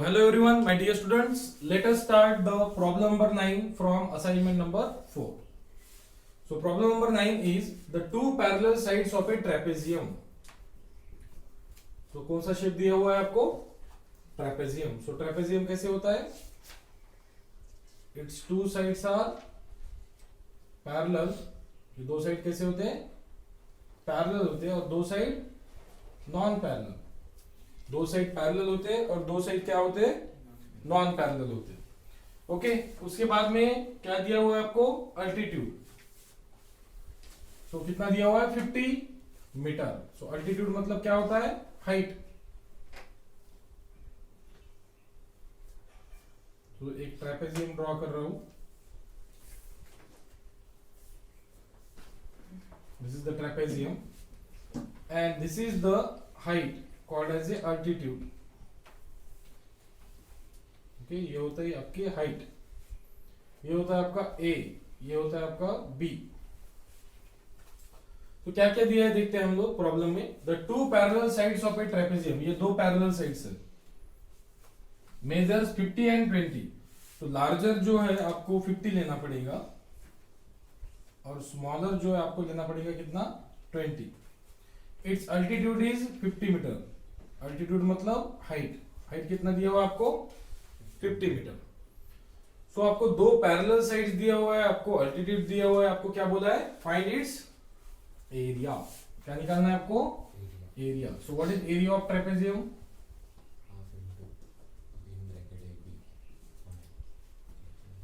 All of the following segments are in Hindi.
Hello everyone, my dear students. Let us start the problem number 9 from assignment number 4. So problem number 9 is the two parallel sides of a trapezium. So कौन सा शेप दिया हुआ है आपको? ट्रेपेजियम. So ट्रेपेजियम कैसे होता है? Its two sides are parallel. ये दो साइड कैसे होते हैं? पैरेलल होते हैं और दो साइड नॉन पैरेलल. दो साइड पैरेलल होते हैं और दो साइड क्या होते हैं? नॉन पैरेलल होते हैं. ओके, उसके बाद में क्या दिया हुआ है आपको? अल्टीट्यूड. सो कितना दिया हुआ है? 50 मीटर. सो अल्टीट्यूड मतलब क्या होता है? हाइट. तो एक ट्रेपेजियम ड्रॉ कर रहा हूं. This is the trapezium and this is the height called as a altitude. Okay, ये होता है आपकी हाइट. ये होता है आपका A, ये होता है आपका B. तो क्या क्या दिया है देखते हैं हम लोग प्रॉब्लम में. The two parallel sides of A trapezium. ये दो पैरेलल साइड्स है. Measures 50 and 20. तो लार्जर जो है आपको 50 लेना पड़ेगा और स्मॉलर जो है आपको लेना पड़ेगा कितना? 20. Its altitude is 50 metre. Altitude मतलब हाइट. हाइट कितना दिया हुआ है आपको? 50 मीटर. सो आपको दो पैरेलल साइड्स दिया हुआ है, आपको अल्टीट्यूड दिया हुआ है, आपको क्या बोला है? Find its area. क्या निकालना है आपको? Area. So what is area of trapezium?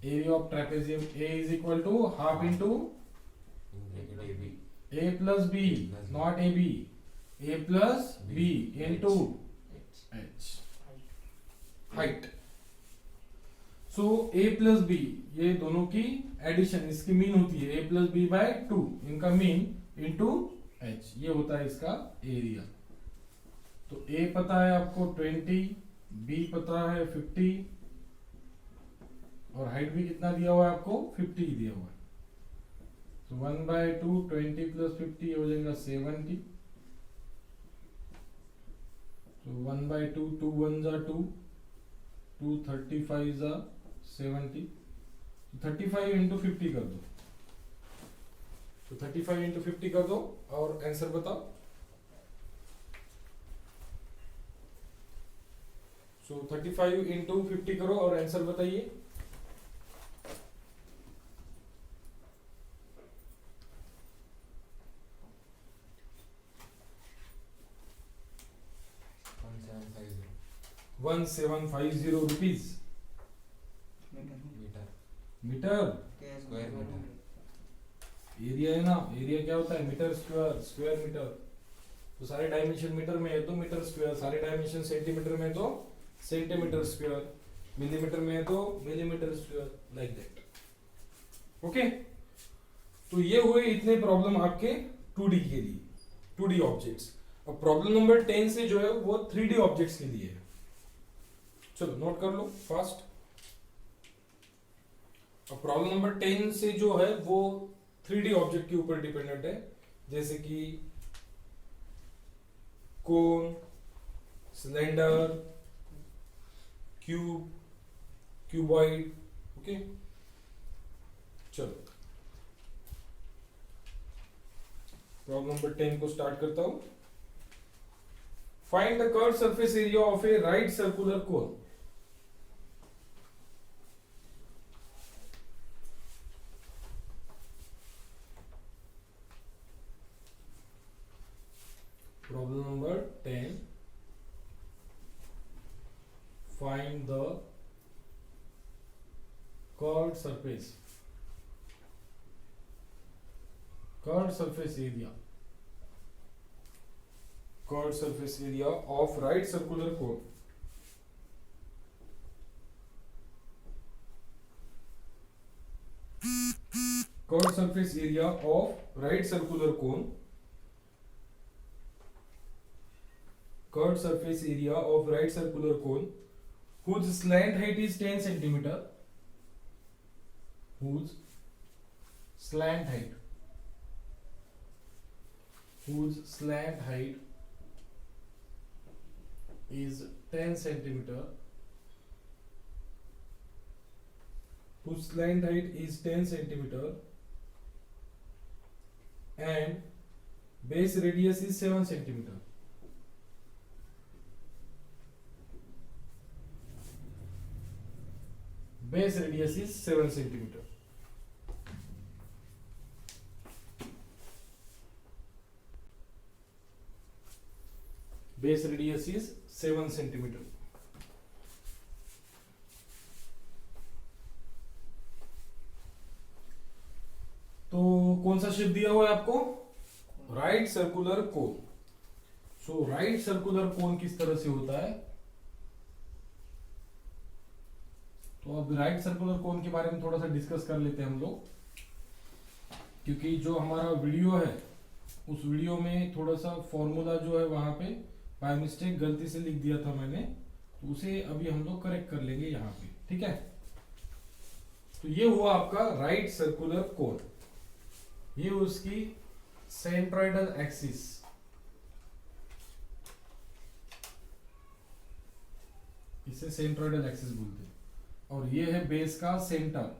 Area of trapezium A is equal to half into A plus B, not AB. A plus B into H, height. So A plus B ये दोनों की एडिशन, इसकी मीन होती है A प्लस B बाय 2. इनका मीन इंटू H. ये होता है इसका एरिया. तो A पता है आपको 20, B पता है 50 और हाइट भी कितना दिया हुआ है आपको? 50 दिया हुआ है. तो 1/2 20 प्लस 50 हो जाएगा 70. तो 1/2 2 1 जा 2 2 35 जा 70. 35 इंटू 50 कर दो. तो 35 इंटू 50 कर दो और आंसर बताओ. सो 35 इंटू 50 करो और आंसर बताइए. ₹1750 rupees. Metre square metre. Area है ना. एरिया क्या होता है? Metre square. Square metre. तो सारे डायमेंशन मीटर में है तो मीटर स्क्वायर. सारे डायमेंशन सेंटीमीटर में है तो सेंटीमीटर स्क्वायर. मिलीमीटर में है तो millimetre square. Like that. Okay, तो ये हुए इतने प्रॉब्लम आपके 2D के लिए, 2D ऑब्जेक्ट्स. अब प्रॉब्लम नंबर 10 से जो है वो 3D ऑब्जेक्ट्स के लिए है. चलो नोट कर लो फास्ट. अब प्रॉब्लम नंबर 10 से जो है वो 3D ऑब्जेक्ट के ऊपर डिपेंडेंट है. जैसे कि कोन, सिलेंडर, क्यूब, क्यूबॉइड. ओके, चलो प्रॉब्लम नंबर 10 को स्टार्ट करता हूं. Find the curve surface area of A right circular cone. Problem number 10. Find the curved surface. Curved surface area. Curved surface area of right circular cone. Curved surface area of right circular cone. Curved surface area of right circular cone whose slant height is 10 centimeter. Whose slant height is 10 centimeter whose slant height is 10 centimeter and base radius is 7 centimeter. Base radius is 7 centimeter. Base radius is 7 centimeter. तो कौन सा शेप दिया हुआ है आपको? Right circular cone. So right circular cone किस तरह से होता है? तो अब राइट सर्कुलर कोन के बारे में थोड़ा सा डिस्कस कर लेते हैं हम लोग, क्योंकि जो हमारा वीडियो है उस वीडियो में थोड़ा सा फॉर्मूला जो है वहां पे बाय मिस्टेक गलती से लिख दिया था मैंने, तो उसे अभी हम लोग करेक्ट कर लेंगे यहाँ पे. ठीक है, तो ये हुआ आपका राइट सर्कुलर कोन. ये उसकी सेंट्रोइडल एक्सिस, इसे सेंट्रोइडल एक्सिस बोलते हैं. और ये है बेस का सेंटर,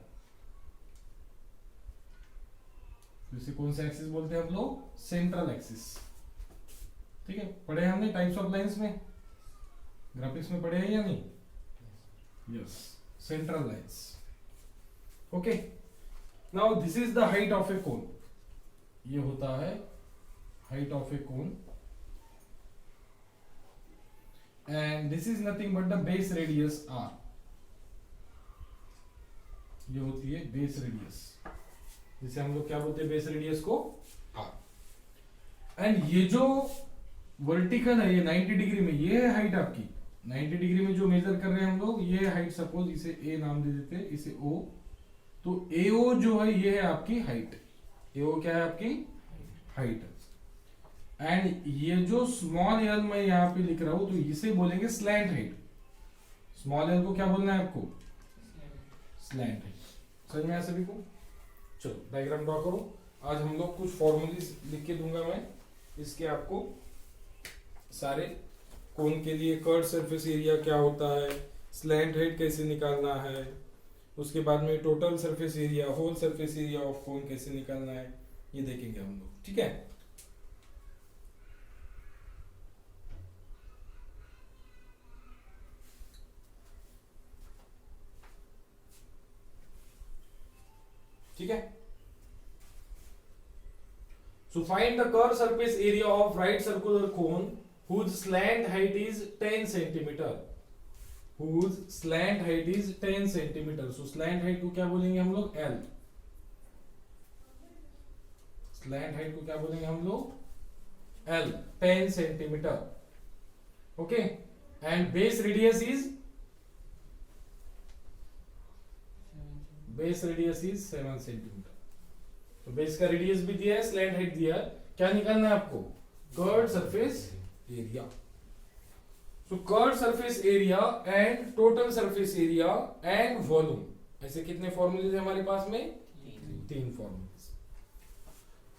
इसे कौन सा एक्सिस बोलते हैं हम लोग? Central axis. ठीक है, पढ़े हमने टाइप्स ऑफ लाइंस में, ग्राफिक्स में पढ़े हैं या नहीं? Yes, central lines. Okay, now this is the height of a cone. ये होता है height of a cone and this is nothing but the base radius R. ये होती है बेस रेडियस, जिसे हम लोग क्या बोलते हैं? बेस रेडियस को आर. एंड ये जो वर्टिकल है ये 90 डिग्री में, ये है हाइट आपकी. 90 डिग्री में जो मेजर कर रहे हैं हम लोग, ये हाइट सपोज इसे ए नाम दे देते हैं, इसे ओ. तो एओ जो है ये है आपकी हाइट. एओ क्या है आपकी? हाइट. एंड ये जो स्मॉल एल मैं यहाँ पे लिख रहा हूं, तो इसे बोलेंगे स्लैंट हाइट. स्मॉल एल को क्या बोलना है आपको? Slant height. समझ में आया सभी को? चलो डायग्राम ड्रॉ करो. आज हम लोग कुछ फॉर्मूले लिख के दूंगा मैं, इसके आपको सारे. कोन के लिए कर्व सरफेस एरिया क्या होता है, स्लैंट हाइट कैसे निकालना है, उसके बाद में total surface area, whole surface area of cone कैसे निकालना है, ये देखेंगे हम लोग. ठीक है, ठीक है. So find the curved surface area of right circular cone whose slant height is 10 centimeter. Whose slant height is 10 centimeter. So slant height को क्या बोलेंगे हम लोग? L. Slant height को क्या बोलेंगे हम लोग? L. 10 centimeter. Okay. And base radius is? Base radius is 7 centimeter. तो बेस का रेडियस भी दिया है, स्लैंट हाइट दिया है. क्या निकालना है आपको? Curved surface area. So curved surface area and total surface area and volume, ऐसे कितने फॉर्मूले थे हमारे पास में? 3 फॉर्मूले.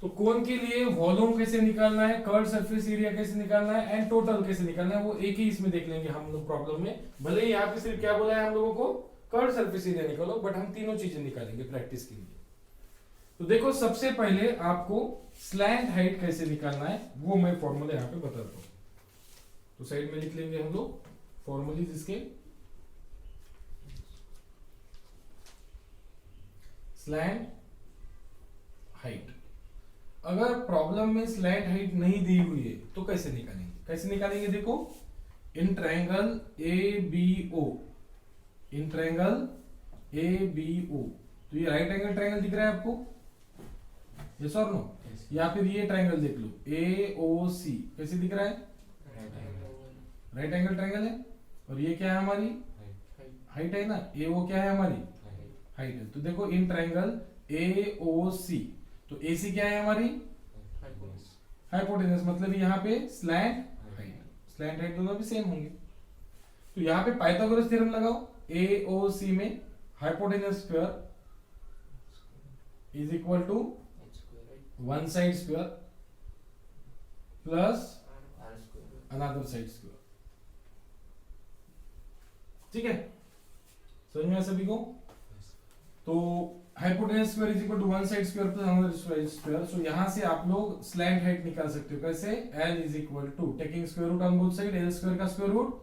तो कोन के लिए वॉल्यूम कैसे निकालना है, कर्व्ड सरफेस एरिया कैसे निकालना है एंड टोटल कैसे निकालना है, वो एक ही इसमें देख लेंगे हम लोग प्रॉब्लम में. भले ही यहाँ पे सिर्फ क्या बोला है हम लोगों को? कर्व्ड सरफेस एरिया निकालो, बट हम तीनों चीजें निकालेंगे प्रैक्टिस के लिए. तो देखो, सबसे पहले आपको स्लैंट हाइट कैसे निकालना है वो मैं फॉर्मूला यहां पे बताता हूं. तो साइड में लिख लेंगे हम लोग फॉर्मूलेज इसके. Slant height. अगर प्रॉब्लम में स्लैंट हाइट नहीं दी हुई है तो कैसे निकालेंगे? कैसे निकालेंगे? देखो, in triangle A B O, in triangle A B O, तो ये राइट एंगल ट्रायंगल दिख रहा है आपको? यस और नो? या फिर ये ट्रायंगल देख लो, ए ओ सी, कैसे दिख रहा है? राइट एंगल ट्रायंगल है. और ये क्या है हमारी? हाइट है ना. ए ओ क्या है हमारी? हाइट है. तो देखो, इन ट्रायंगल ए ओ सी, तो ए सी क्या है हमारी? हाइपोटेनस. मतलब यहाँ पे स्लैंट हाइट, स्लैंट हाइट दोनों भी सेम होंगे. तो यहाँ पे पाइथागोरस थ्योरम लगाओ. ए ओ सी में hypotenuse square is equal to one side square plus another side square. ठीक है, समझ में आया सभी को? तो hypotenuse square is equal to one side square plus another side square. So यहाँ से आप लोग स्लैंट हाइट निकाल सकते हो कैसे, l is equal to taking square root on both side, l square का square root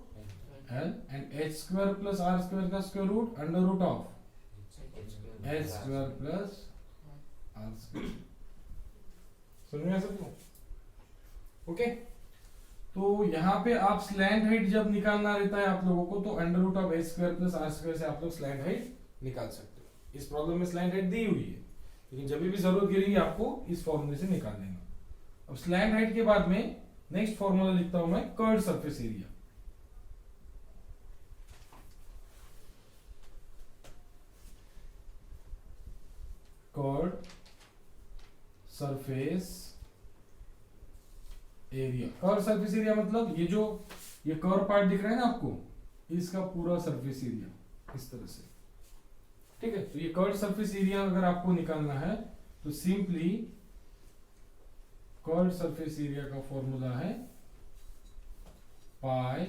l and h square plus r square का square root under root of h square plus r square. समझ में आ सकते हो? ओके, तो यहाँ पे आप स्लैंट हाइट जब निकालना रहता है आप लोगों को तो under root of h square plus r square से आप लोग स्लैंट हाइट निकाल सकते हो। इस प्रॉब्लम में स्लैंट हाइट दी हुई है, लेकिन जब भी जरूरत गिरेगी आपको इस फॉर्मूले से निकाल लेना। अब स्लैंट हाइट के बाद में नेक्स्ट फॉर्मूला लिखता हूं मैं, curved surface area. Curved surface area, curve surface area मतलब ये कर्व पार्ट दिख रहा है ना आपको, इसका पूरा सरफेस एरिया इस तरह से, ठीक है। तो ये कर्व सरफेस एरिया अगर आपको निकालना है तो सिंपली कर्व सरफेस एरिया का फॉर्मूला है पाई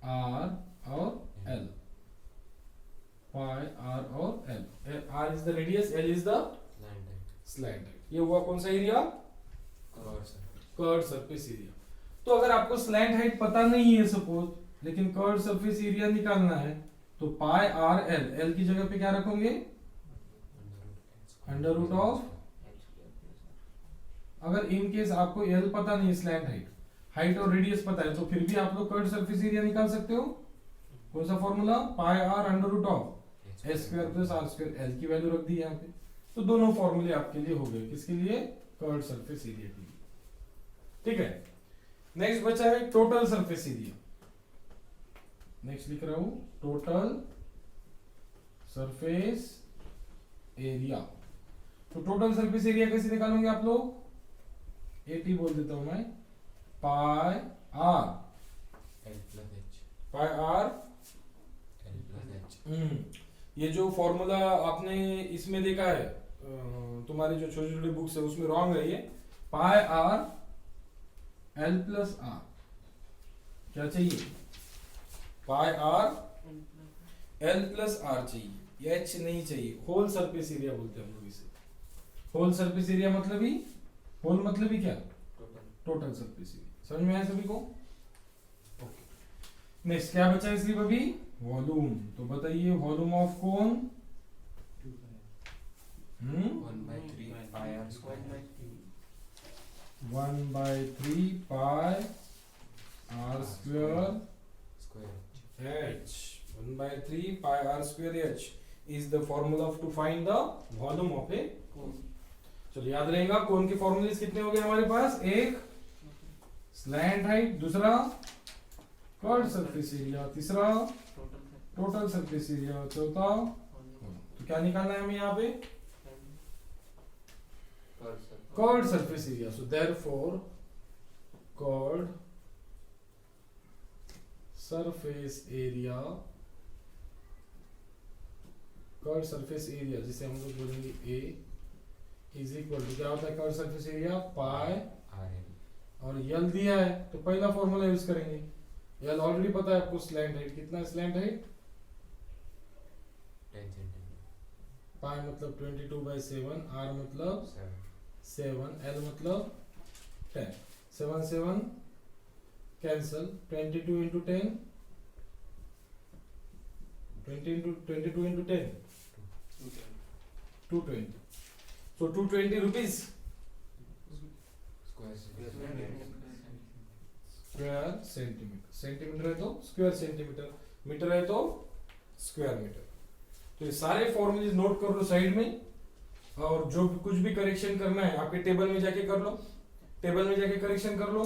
आर और एल, पाई आर और l. R is the radius, l is the slant height. ये हुआ कौन सा एरिया, कर्व सरफेस एरिया। तो अगर आपको स्लैंट हाइट पता नहीं है सपोज, लेकिन कर्व सरफेस एरिया निकालना है तो पाई आर एल, एल की जगह पे क्या रखोगे, अंडर रूट ऑफ। अगर इन केस आपको एल पता नहीं, स्लैंट हाइट और रेडियस पता है, तो फिर भी आप लोग कर्व सरफेस एरिया निकाल सकते हो। कौन सा formula, pi r under root of h square plus r square, l की वैल्यू रख दी यहाँ पे। तो दोनों फॉर्मूले आपके लिए हो गए, किसके लिए, कर्व सरफेस एरिया के लिए, ठीक है। नेक्स्ट बचा है टोटल सरफेस एरिया। नेक्स्ट लिख रहा हूं टोटल सरफेस एरिया। तो टोटल सरफेस एरिया कैसे निकालोगे आप लोग, एटी बोल देता हूं मैं, पाई आर एल प्लस एच, पाई आर एल प्लस एच। ये जो फॉर्मूला आपने इसमें देखा है तुम्हारी जो छोटी छोटी बुक्स है उसमें रॉन्ग है ये। पाई आर एल प्लस आर क्या चाहिए, पाई आर एल प्लस आर चाहिए, एच नहीं चाहिए। होल सरफेस एरिया बोलते हैं हम लोग इसे। होल सरफेस एरिया मतलब ही, होल मतलब ही क्या, टोटल सरफेस एरिया। समझ में आया सभी को? ओके, नेक्स्ट क्या बचा है सिर्फ अभी, वॉल्यूम। तो बताइए volume of cone, 1/3 pi are square, 1/3 pi are square h, 1/3 pi r square h is the formula to find the volume of a cone। चलो याद रहेगा, कोन के फॉर्मूले कितने हो गए हमारे पास, एक स्लैंट हाइट, दूसरा कर्व सरफेस एरिया, तीसरा टोटल सरफेस एरिया, चौथा कोन। तो क्या निकालना है हमें यहाँ पे, curve surface area. So therefore curve surface area, curve surface area जिसे हम लोग बोलेंगे A इज इक्वल टू क्या होता है curve surface area, pi R L, और यल दिया है तो पहला फॉर्मूला यूज करेंगे। यल ऑलरेडी पता है आपको, स्लैंट हाइट कितना, स्लैंट हाइट 10 सेंटीमीटर, पाई मतलब 22/7, आर मतलब 7, एल मतलब 10, 7 7 cancel, 22 into 10, 22 into 10, 220। So 220 rupees square centimetre. Centimetre है तो स्क्वायर सेंटीमीटर, मीटर है तो स्क्वायर मीटर। तो ये सारे फॉर्मूले नोट कर लो साइड में, और जो कुछ भी करेक्शन करना है आपके टेबल में जाके कर लो, टेबल में जाके करेक्शन कर लो,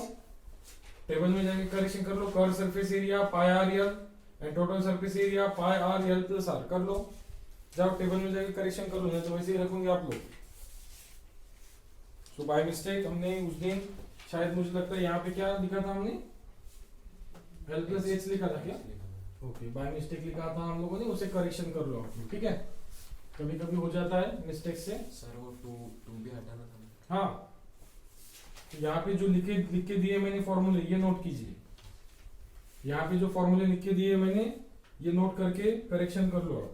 टेबल में जाके करेक्शन कर लो। Curve surface area pi are L and total surface area pi R L plus R कर लो, जाओ टेबल में जाके करेक्शन कर लो, नहीं तो वैसे ही रखोगे आप लोग। सो बाय मिस्टेक हमने उस दिन शायद, मुझे लगता है यहाँ पे क्या लिखा था हमने, एल प्लस एच लिखा था क्या, ओके बाय मिस्टेक लिखा था हम लोगों ने, उसे करेक्शन कर लो आप लोग, ठीक है। कभी कभी हो जाता है मिस्टेक से। सर वो 2 भी हटाना था। हाँ, यहाँ पे जो लिख के दिए मैंने फॉर्मूले, ये नोट कीजिए। यहाँ पे जो फॉर्मूले लिख के दिए मैंने, ये नोट करके करेक्शन कर लो आप।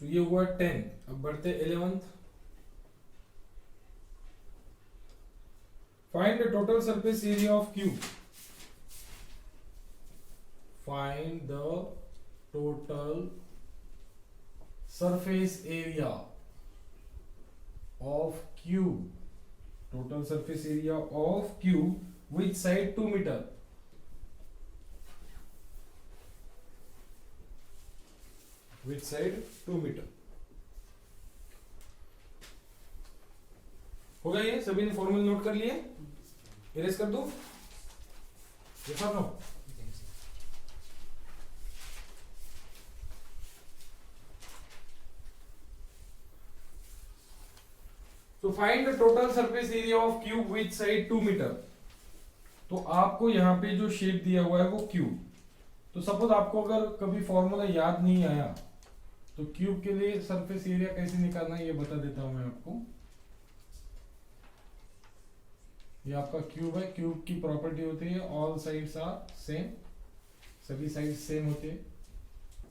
तो ये हुआ 10। अब बढ़ते 11th। Find the total surface area of cube. Find the total surface area of cube. Total surface area of cube which side 2 metre. Which side 2 metre. हो गया ये? सभी ने फॉर्मूला नोट कर लिए? इरेज कर दो? yes or no? Yes. So find the total surface area of cube which side 2 metre. तो आपको यहाँ पे जो शेप दिया हुआ है वो क्यूब। तो सपोज आपको अगर कभी फॉर्मूला याद नहीं आया तो क्यूब के लिए सरफेस एरिया कैसे निकालना है ये बता देता हूं मैं आपको। ये आपका क्यूब है। क्यूब की प्रॉपर्टी होती है ऑल साइड्स आर सेम। सभी साइड सेम होते हैं।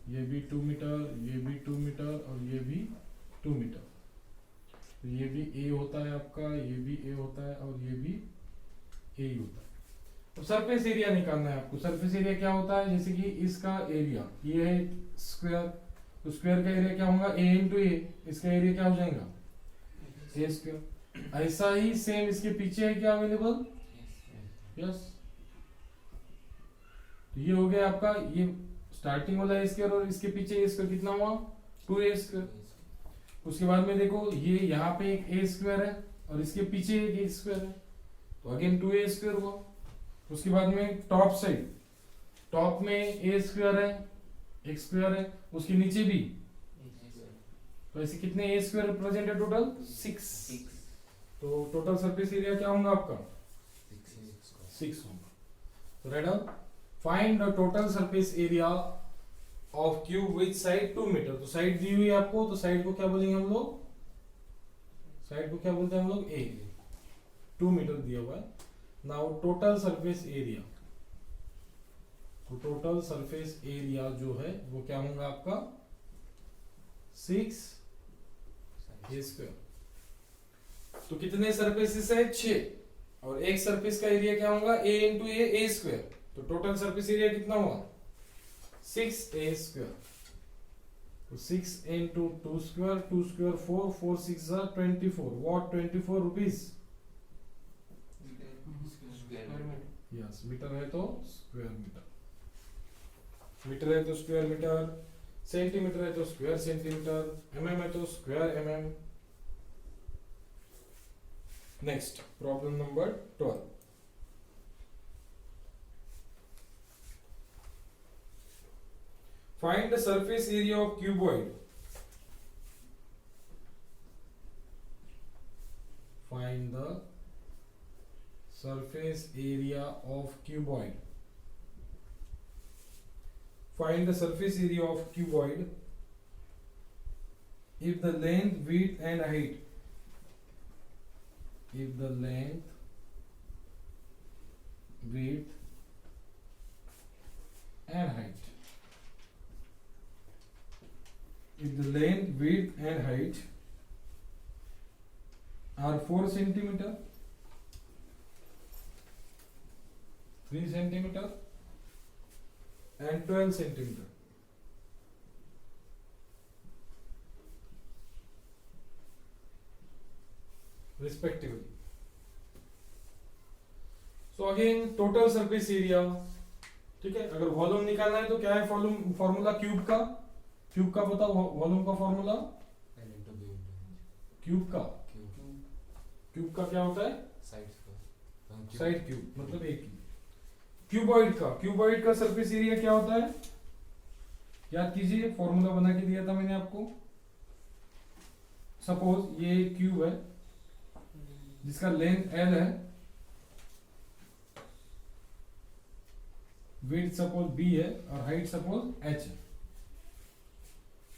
ये भी 2 मीटर, ये भी 2 मीटर और ये भी 2 मीटर। तो ये भी ए होता है आपका, ये भी ए होता है और ये भी ए ही होता है। तो सरफेस एरिया निकालना है आपको। सरफेस एरिया क्या होता है? जैसे कि इसका एरिया ये है स्क्वायर, तो स्क्वायर का एरिया क्या होगा? ए इंटू ए। इसका एरिया क्या हो जाएगा? ए स्क्वायर। ऐसा ही सेम इसके पीछे है क्या अवेलेबल? यस। तो ये हो गया आपका, ये स्टार्टिंग वाला ए स्क्वायर और इसके पीछे ए स्क्वायर कितना हुआ? 2a square. उसके बाद में देखो ये यहाँ पे एक ए स्क्वायर है और इसके पीछे एक ए स्क्वायर है, तो अगेन 2a स्क्वायर हुआ। उसके बाद में टॉप साइड, टॉप में ए स्क्वायर है, एक स्क्वायर है, उसके नीचे भी, तो ऐसे कितने ए स्क्वायर प्रेजेंट है टोटल? 6। तो टोटल सरफेस एरिया क्या होगा आपका? 6 होगा। तो write down find the total surface area of cube which side 2 metre. तो साइड दी हुई है आपको, तो साइड को क्या बोलेंगे हम लोग? साइड को क्या बोलते हैं हम लोग? ए। 2 मीटर दिया हुआ है। नाउ टोटल सरफेस एरिया, तो टोटल सरफेस एरिया जो है वो क्या होगा आपका? 6 ए स्क्वायर। तो कितने सरफेसेस है? 6। और एक सरफेस का एरिया क्या होगा? A into a square. तो टोटल सरफेस एरिया कितना हुआ? 6a square. तो 6 into 2 square, 2 square 4, 4 6 24। What? 24 rupees. Yes, metre है तो स्क्वायर मीटर, मीटर है तो स्क्वायर मीटर, सेंटीमीटर है तो स्क्वायर सेंटीमीटर, mm है तो square mm। Next problem number 12। Find the surface area of cuboid. Find the surface area of cuboid. Find the surface area of cuboid if the length, width and height. If the length, width and height. If the length, width and height are 4 centimeter, 3 centimeter and 12 centimeter, respectively. So again total surface area, ठीक है। अगर वॉल्यूम निकालना है तो क्या है फॉर्मूला क्यूब का? क्यूब का बताओ वॉल्यूम का फॉर्मूला? क्यूब का, क्यूब का क्या होता है? साइड क्यूब, मतलब एक क्यूब। क्यूबॉइड का सरफेस एरिया क्या होता है? याद कीजिए, फॉर्मूला बना के दिया था मैंने आपको। सपोज ये क्यूब है जिसका लेंथ L है, विड्थ सपोज B है और हाइट सपोज H है।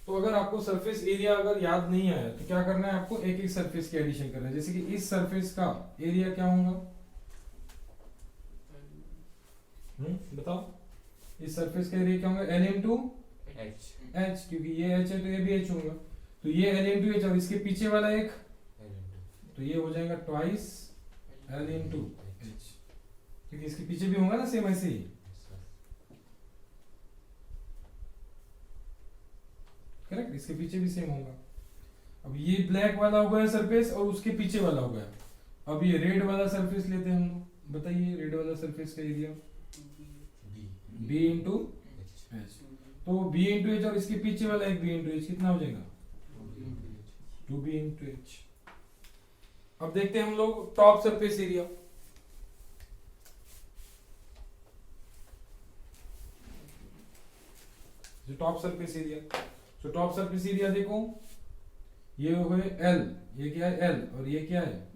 तो अगर आपको सरफेस एरिया अगर याद नहीं आया तो क्या करना है आपको? एक एक सरफेस की एडिशन करना है। जैसे कि इस सरफेस का एरिया क्या होगा? बताओ, इस सरफेस का एरिया क्या होगा? L इंटू H एच, क्योंकि ये एच है तो ये भी एच होगा, तो ये एल इंटू एच, और इसके पीछे वाला एक, L into तो ये हो जाएगा twice l into H H, क्योंकि इसके पीछे भी होगा ना सेम ऐसे ही, yes sir करेक्ट, इसके पीछे भी सेम होगा। अब ये ब्लैक वाला हो गया सरफेस और उसके पीछे वाला हो गया, अब ये रेड वाला सरफेस लेते हैं हम लोग, बताइए रेड वाला सरफेस का area B b into H h, तो बी इंटू एच और इसके पीछे वाला एक बी इंटू एच, कितना हो जाएगा 2b इंटू एच। अब देखते हैं हम लोग टॉप सरफेस एरिया, जो टॉप सरफेस एरिया, तो टॉप सरफेस एरिया देखो, ये है एल, ये क्या है एल, और ये क्या है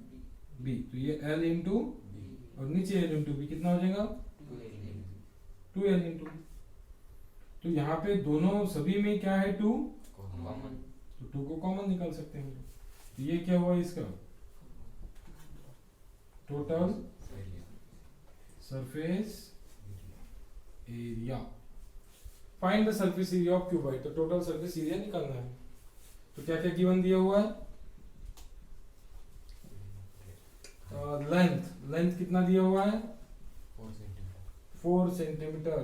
बी, तो ये एल इंटू B और नीचे एल इंटू बी, कितना हो जाएगा 2l इंटू, तो यहाँ पे दोनों सभी में क्या है 2, common तो 2 को कॉमन निकाल सकते हैं हम लोग, तो ये क्या हुआ इसका total area surface area. Find the surface area of cuboid, तो टोटल सरफेस एरिया निकालना है, तो क्या क्या गिवन दिया हुआ है, लेंथ कितना दिया हुआ है 4 centimeter 4 centimetre,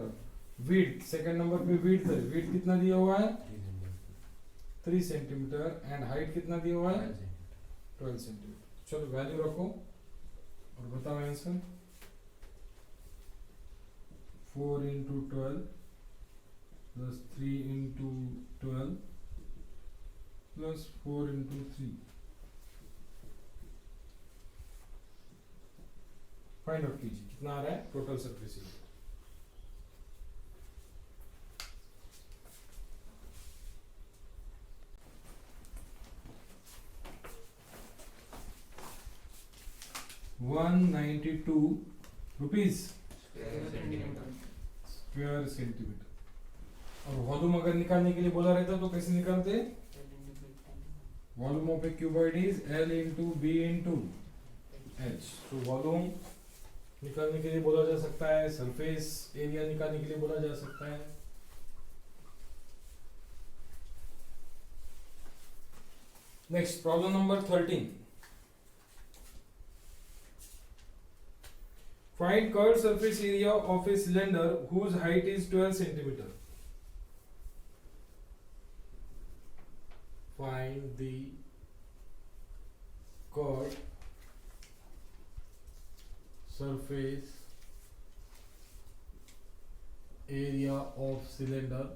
width second number पे विड्थ है, विड्थ कितना दिया हुआ है 3 सेंटीमीटर, एंड हाइट कितना दिया हुआ है 12 सेंटीमीटर। चलो वैल्यू रखो और बताओ answer, 4 into 12 plus 3 into 12 plus 4 into 3, फाइंड आउट कीजिए कितना आ रहा है total surface area. ₹192 square centimetre, और वॉल्यूम अगर निकालने के लिए बोला रहता तो कैसे निकालते, volume of a cuboid is L into b into h, तो वॉल्यूम निकालने के लिए बोला जा सकता है, सरफेस एरिया निकालने के लिए बोला जा सकता है। Next problem number 13, find curved surface area of a cylinder whose height is 12 centimeter. Find the curved surface area of cylinder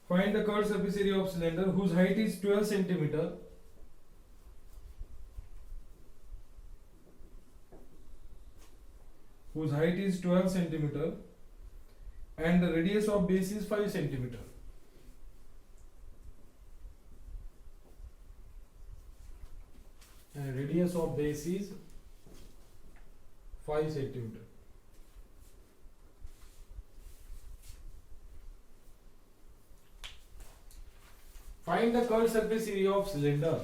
find the curved surface area of cylinder whose height is 12 centimeter whose height is 12 centimeter and the radius of base is 5 centimeter. And radius of base is 5 centimeter. Find the curved surface area of cylinder.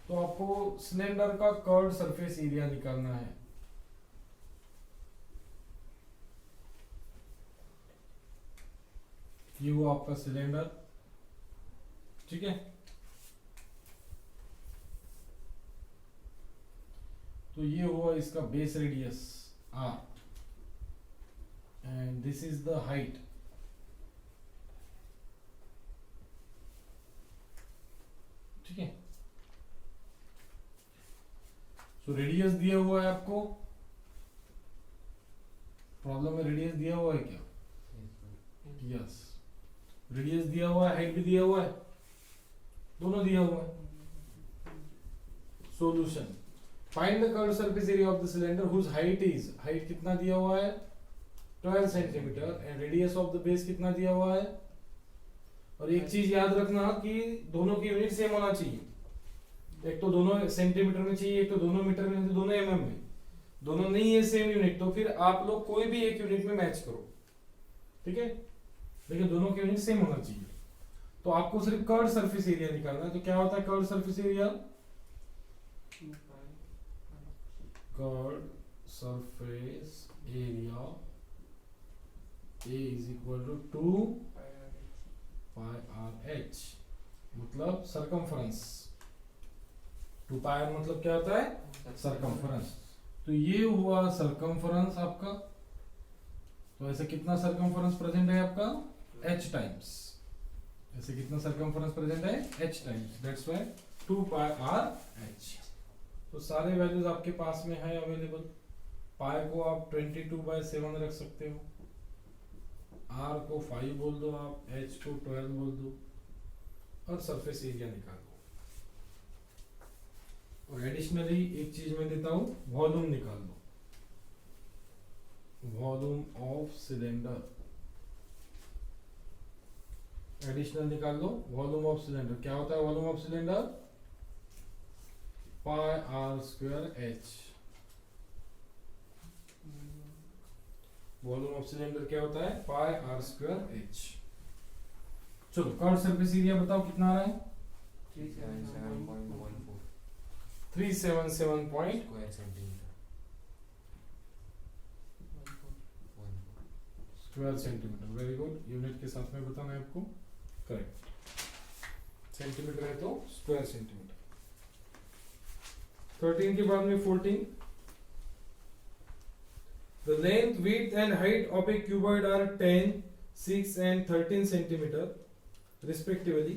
तो आपको सिलेंडर का कर्व सरफेस एरिया निकालना है। ये वो आपका सिलेंडर, ठीक है, तो ये हुआ इसका base radius r and this is the height, ठीक है। सो रेडियस दिया हुआ है आपको, प्रॉब्लम में रेडियस दिया हुआ है क्या, यस रेडियस दिया हुआ है, हाइट भी दिया हुआ है, दोनों दिया हुआ है। Solution, find the curved surface area of the cylinder whose height is, height कितना दिया हुआ है 12 centimetre and radius of the base कितना दिया हुआ है। और एक चीज याद रखना कि दोनों की यूनिट सेम होना चाहिए, एक तो दोनों सेंटीमीटर में चाहिए, एक तो दोनों मीटर में, तो दोनों एमएम में, दोनों नहीं है सेम यूनिट, तो फिर आप लोग कोई भी एक यूनिट में मैच करो, ठीक है, लेकिन दोनों की यूनिट सेम होना चाहिए। तो आपको सिर्फ कर्व्ड सरफेस एरिया निकालना है, तो क्या होता है curved surface area, curved surface area A is equal to 2 pi r h, मतलब सरकमफ्रेंस। 2 पाई आर मतलब क्या होता है? सरकमफ्रेंस। तो ये हुआ सरकमफ्रेंस आपका। तो ऐसे कितना सरकमफ्रेंस प्रेजेंट है आपका? h times. ऐसे कितना सरकमफ्रेंस प्रेजेंट है? h times. That's why 2 pi r h। तो सारे वैल्यूज आपके पास में है अवेलेबल। पाई को आप 22/7 रख सकते हो, r को 5 बोल दो आप, h को 12 बोल दो, और सरफेस एरिया निकाल दो। और एडिशनली एक चीज मैं देता हूं, वॉल्यूम निकाल लो। वॉल्यूम ऑफ सिलेंडर एडिशनल निकाल लो। वॉल्यूम ऑफ सिलेंडर क्या होता है? Volume of cylinder pi are square h. Volume of cylinder क्या होता है? Pi are square h. चलो कर्व सरफेस एरिया बताओ कितना आ रहा है? 377.14 377 point square centimetre. Square centimetre. Very good. Unit के साथ में बताना है आपको। करेक्ट। सेंटीमीटर है तो स्क्वायर सेंटीमीटर। 13 के बाद में 14। The length, width and height of a cuboid are 10, 6 and 13 centimeter respectively.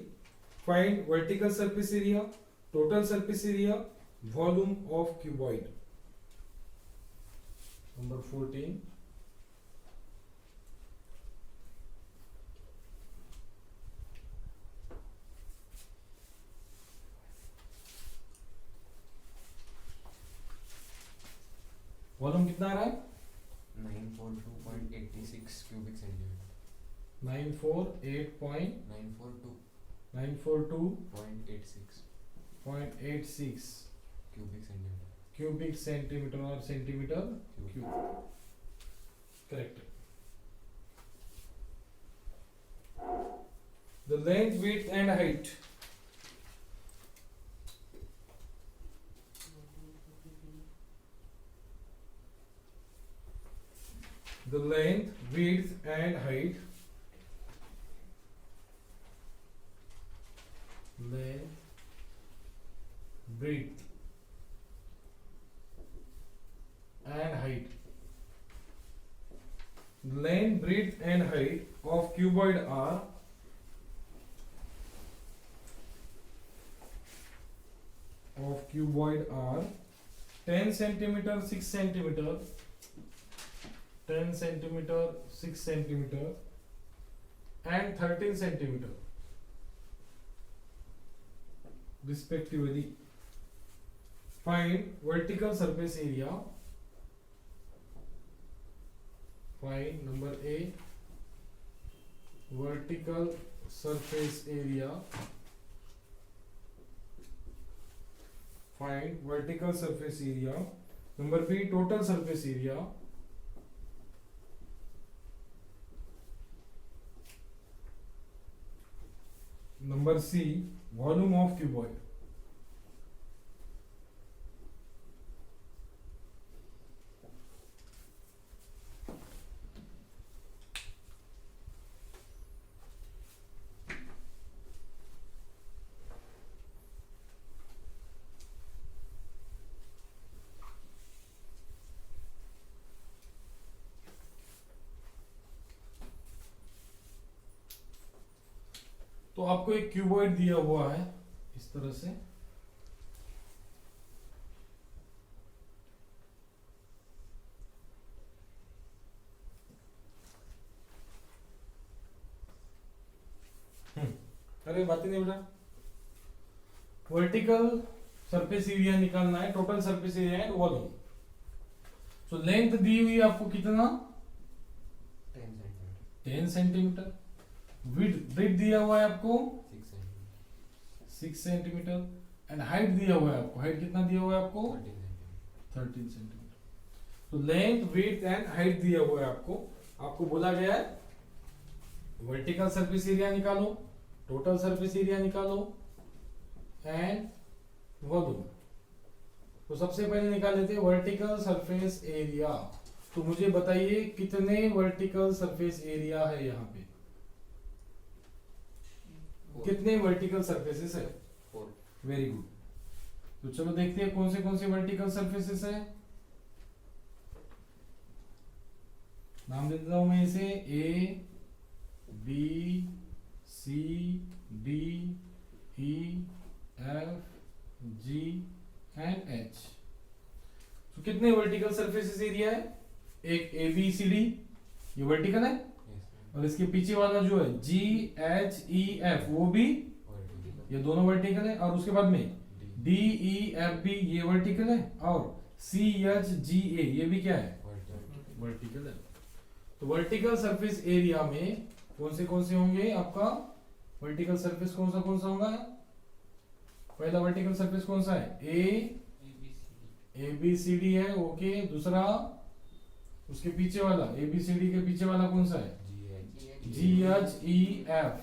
Find vertical surface area, total surface area, volume of cuboid. Number 14. Volume कितना आ रहा है? 942.86 cubic centimetre. 948.942.86 942.86 cubic centimetre. Cubic centimetre और centimetre cube. Correct. The length, width and height. The length, width and height. Length, width and height. Length, breadth and height of cuboid are of cuboid are 10 centimeter, 6 centimeter, 10 centimeter, 6 centimeter and 13 centimeter respectively. Find vertical surface area. Find number A, vertical surface area. Find vertical surface area. Number B, total surface area. Number C, volume of cuboid. तो आपको एक क्यूबॉइड दिया हुआ है इस तरह से, अरे बात ही नहीं बेटा। वर्टिकल सरफेस एरिया निकालना है, टोटल सरफेस एरिया है, वॉल्यूम। सो लेंथ दी हुई है आपको कितना? 10 सेंटीमीटर। 10 सेंटीमीटर। विड्थ दिया हुआ है आपको 6 सेंटीमीटर। 6 सेंटीमीटर एंड हाइट दिया हुआ है आपको। हाइट कितना दिया हुआ है आपको? 13 सेंटीमीटर। 13 सेंटीमीटर। तो लेंथ, विड्थ एंड हाइट दिया हुआ है आपको। आपको बोला गया है वर्टिकल सरफेस एरिया निकालो, टोटल सरफेस एरिया निकालो एंड वॉल्यूम। तो सबसे पहले निकाल लेते हैं वर्टिकल सरफेस एरिया। तो मुझे बताइए कितने वर्टिकल सरफेस एरिया है यहाँ पे, कितने वर्टिकल सरफेसेस है? 4। Very good. तो चलो देखते हैं कौन से वर्टिकल सरफेसेस है। नाम दे देता हूं मैं इसे A B C D E F G and H. तो कितने वर्टिकल सरफेसेस एरिया है? एक ए बी सी डी, ये वर्टिकल है, और इसके पीछे वाला जो है जी एच ई एफ वो भी, ये दोनों वर्टिकल है, और उसके बाद में डी ई एफ बी ये वर्टिकल है, और सी एच जी ए ये भी क्या है? वर्टिकल है। तो वर्टिकल सरफेस एरिया में कौन से होंगे आपका? वर्टिकल सरफेस कौन सा होगा? पहला वर्टिकल सरफेस कौन सा है? ए बी सी डी है, ओके। दूसरा उसके पीछे वाला ए बी सी डी के पीछे वाला कौन सा है? G H E F,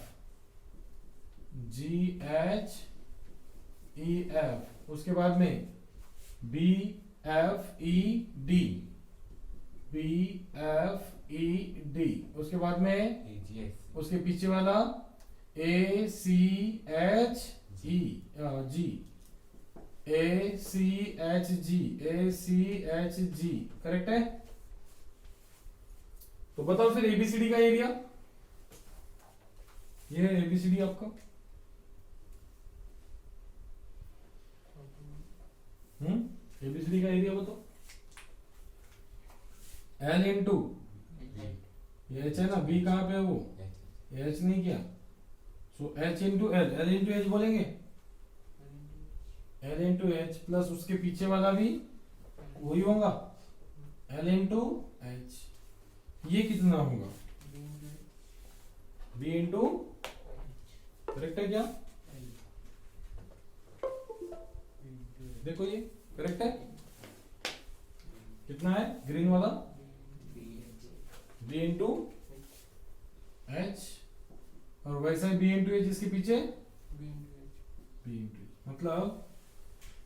G H E F. उसके बाद में B F E D, B F E D. उसके बाद में उसके पीछे वाला A C H E G, A C H G, A C H G, correct है। तो बताओ फिर एबीसीडी का एरिया, ये है एबीसीडी आपका। एबीसीडी का एरिया बताओ। एल इंटू एच है ना, बी कहां पे है वो? एच नहीं क्या? So H into L into H बोलेंगे, एल इंटू एच प्लस उसके पीछे वाला भी वही होगा, एल इंटू एच। ये कितना होगा? बी इंटू, करेक्ट है क्या? देखो ये करेक्ट है। कितना है ग्रीन वाला? बी इंटू एच, और वैसा ही बी इंटू एच इसके पीछे बी इंटू एच, मतलब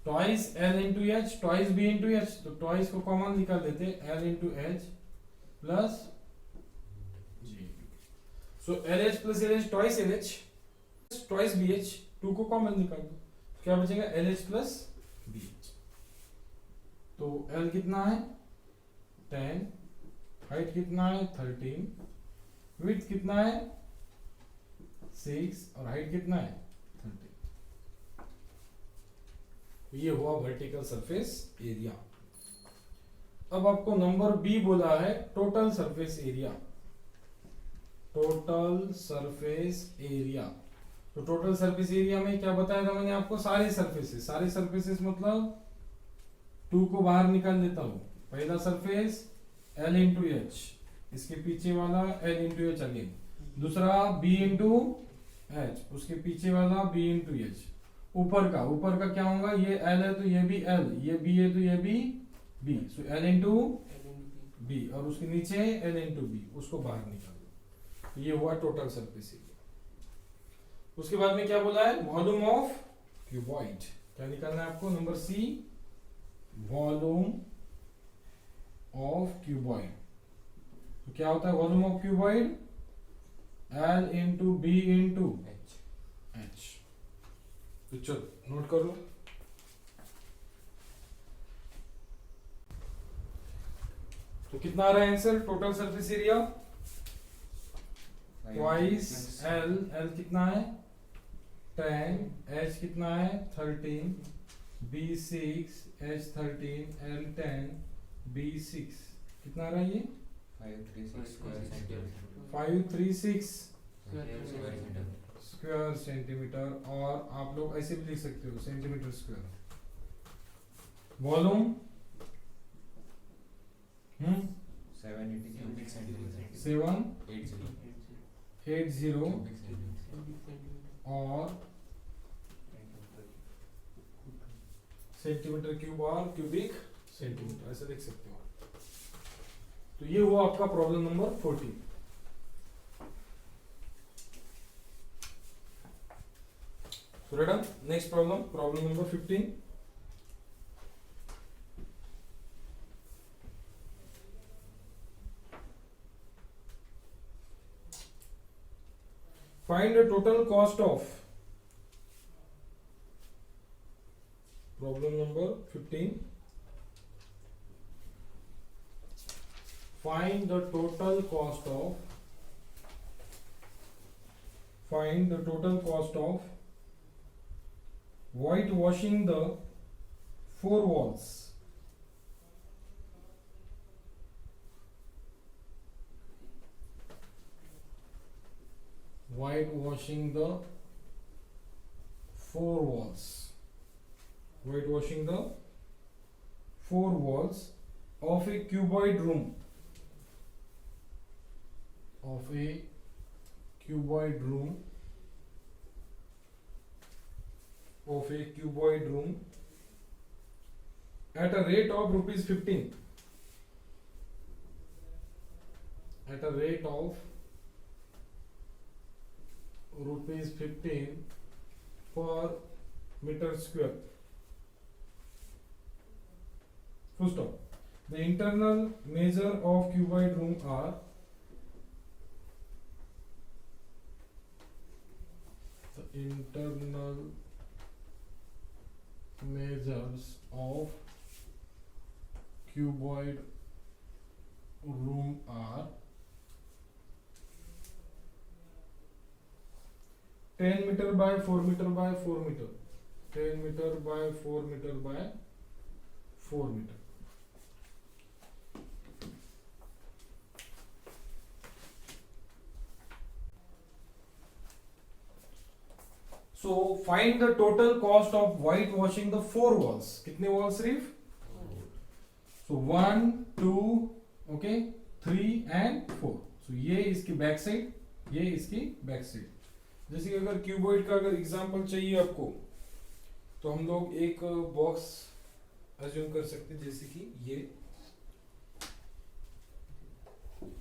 twice l into h, twice b into h. तो ट्वाइस को कॉमन निकाल देते, l into h plus g. So l h plus l h, twice l h twice b h, two को कॉमन निकाल दो, क्या बचेगा? L h plus b h. तो एल कितना है? 10, हाइट कितना है? 13, विड्थ कितना है? 6, और हाइट कितना है? 13। ये हुआ वर्टिकल सरफेस एरिया। अब आपको नंबर बी बोला है total surface area. Total surface area, तो टोटल सरफेस एरिया में क्या बताया था मैंने आपको? सारे सरफेसेस मतलब 2 को बाहर निकाल देता हूं। पहला सरफेस L इंटू एच, इसके पीछे वाला L इंटू एच अगेन। दूसरा B इंटू एच, उसके पीछे वाला B इंटू एच। ऊपर का क्या होगा? ये L है तो ये भी L, ये B है तो ये भी B, सो L इंटू B, और उसके नीचे L इंटू B, उसको बाहर निकाल दो। तो ये हुआ टोटल सरफेस एरिया। उसके बाद में क्या बोला है? Volume of cuboid. क्या निकालना है आपको? Number C, volume of cuboid. तो क्या होता है volume of cuboid? L into b into h. तो चलो नोट कर लो। तो कितना आ रहा है answer? Total surface area twice L, L कितना है? 10, H कितना है? 13, B 6, H 13, L 10, B 6, कितना आ रहा है ये? 536 स्क्वायर सेंटीमीटर, और आप लोग ऐसे भी लिख सकते हो सेंटीमीटर स्क्वायर। वॉल्यूम 780 और सेंटीमीटर क्यूब और क्यूबिक सेंटीमीटर, ऐसे देख सकते हो। तो ये हुआ आपका problem number 14। So, next problem, problem number 15. find the total cost of problem number 15. Find the total cost of whitewashing the 4 walls. Whitewashing the 4 walls. Whitewashing the 4 walls of a cuboid room. Of a cuboid room. Of a cuboid room at a rate of rupees 15. At a rate of rupees 15 per meter square. Full stop. The internal measure of cuboid room are the internal measures of cuboid room are 10 meter by 4 meter by 4 meter. 10 meter by 4 meter by 4 meter. So find the total cost of whitewashing the 4 walls. कितने walls सिर्फ? So 1, 2, okay, 3 and 4. So ये इसकी बैक साइड, ये इसकी बैक साइड. जैसे कि अगर क्यूबॉइड का अगर एग्जांपल चाहिए आपको, तो हम लोग एक बॉक्स अज्यूम कर सकते हैं, जैसे कि ये,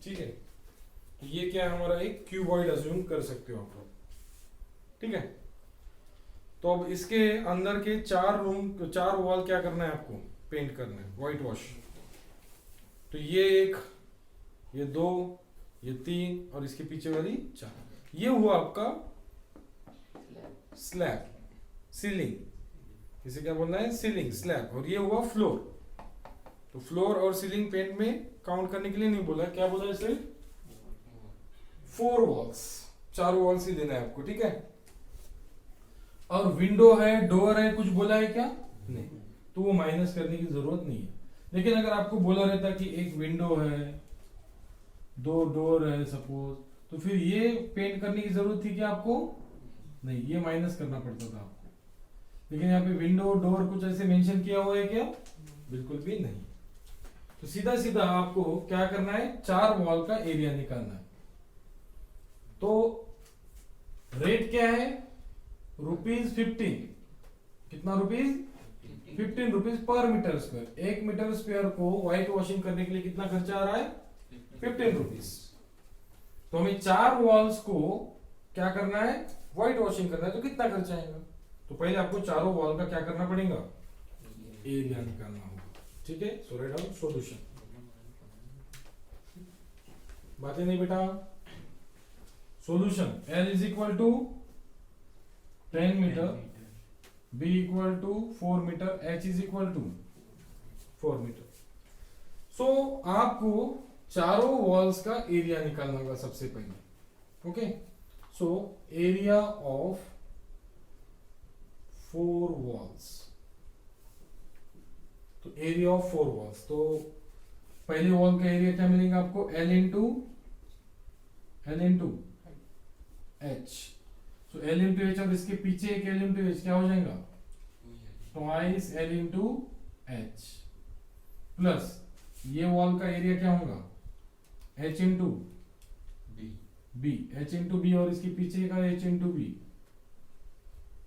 ठीक है. ये क्या है, हमारा एक क्यूबॉइड अज्यूम कर सकते हो आप लोग, ठीक है. तो अब इसके अंदर के 4 वॉल क्या करना है आपको, पेंट करना है, व्हाइट वॉश. तो ये 1, ये 2, ये 3 और इसके पीछे वाली 4. ये हुआ आपका स्लैब, सीलिंग. इसे क्या बोलना है, सीलिंग, स्लैब. और ये हुआ फ्लोर. तो फ्लोर और सीलिंग पेंट में काउंट करने के लिए नहीं बोला, क्या बोला है, सिर्फ 4 वॉल्स, 4 वॉल्स ही देना है आपको, ठीक है. और विंडो है, डोर है, कुछ बोला है क्या, नहीं, तो वो माइनस करने की जरूरत नहीं है. लेकिन अगर आपको बोला रहता कि एक विंडो है, 2 डोर है सपोज, तो फिर ये पेंट करने की जरूरत थी क्या आपको, नहीं, ये माइनस करना पड़ता था आपको. लेकिन यहाँ पे विंडो, डोर कुछ ऐसे मेंशन किया हुआ है क्या, बिल्कुल भी नहीं. तो सीधा सीधा आपको क्या करना है, 4 वॉल का एरिया निकालना है. तो रेट क्या है, रुपीज 15. कितना rupees, 15 rupees per metre square. 1 metre square को व्हाइट वॉशिंग करने के लिए कितना खर्चा आ रहा है, 15 रुपीज. तो हमें 4 वॉल्स को क्या करना है, व्हाइट वॉशिंग करना है, तो कितना खर्चा आएगा. तो पहले आपको चारों वॉल का क्या करना पड़ेगा, एरिया निकालना होगा, ठीक है. So write down solution. बातें नहीं बेटा. Solution L is equal to 10 metre, B equal to 4 metre, H is equal to 4 metre. So आपको चारों वॉल्स का एरिया निकालना होगा सबसे पहले, okay. So area of 4 walls. तो एरिया ऑफ 4 वॉल्स, तो पहले वॉल का एरिया क्या मिलेगा आपको, L into H. So L into H और इसके पीछे एक L इंटू H क्या हो जाएगा, twice L into H, plus ये वॉल का एरिया क्या होगा, H into B, H into B और इसके पीछे का H into B,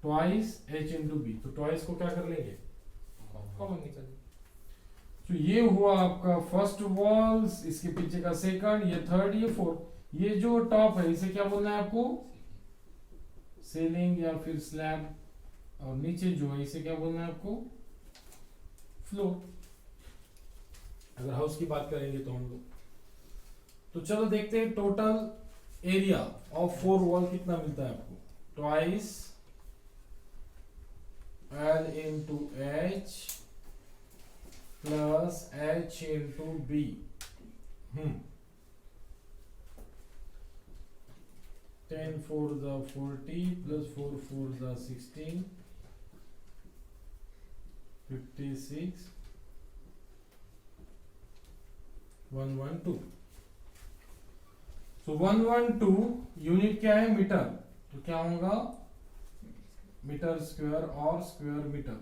twice H into B. तो ट्वाइस को क्या कर लेंगे, कॉमन निकाल. तो ये हुआ आपका फर्स्ट वॉल्स, इसके पीछे का सेकंड, ये थर्ड, ये फोर्थ. ये जो टॉप है इसे क्या बोलना है आपको, सीलिंग या फिर स्लैब. और नीचे जो है इसे क्या बोलना है आपको, फ्लोर. अगर हाउस की बात करेंगे तो हम लोग, तो चलो देखते हैं टोटल एरिया ऑफ 4 वॉल कितना मिलता है आपको? Twice L into H plus H into B. 10 4 the 40 plus 4 4 the 16 56 112. So 112 unit क्या है? मीटर। तो क्या होगा? मीटर स्क्वायर और स्क्वायर मीटर।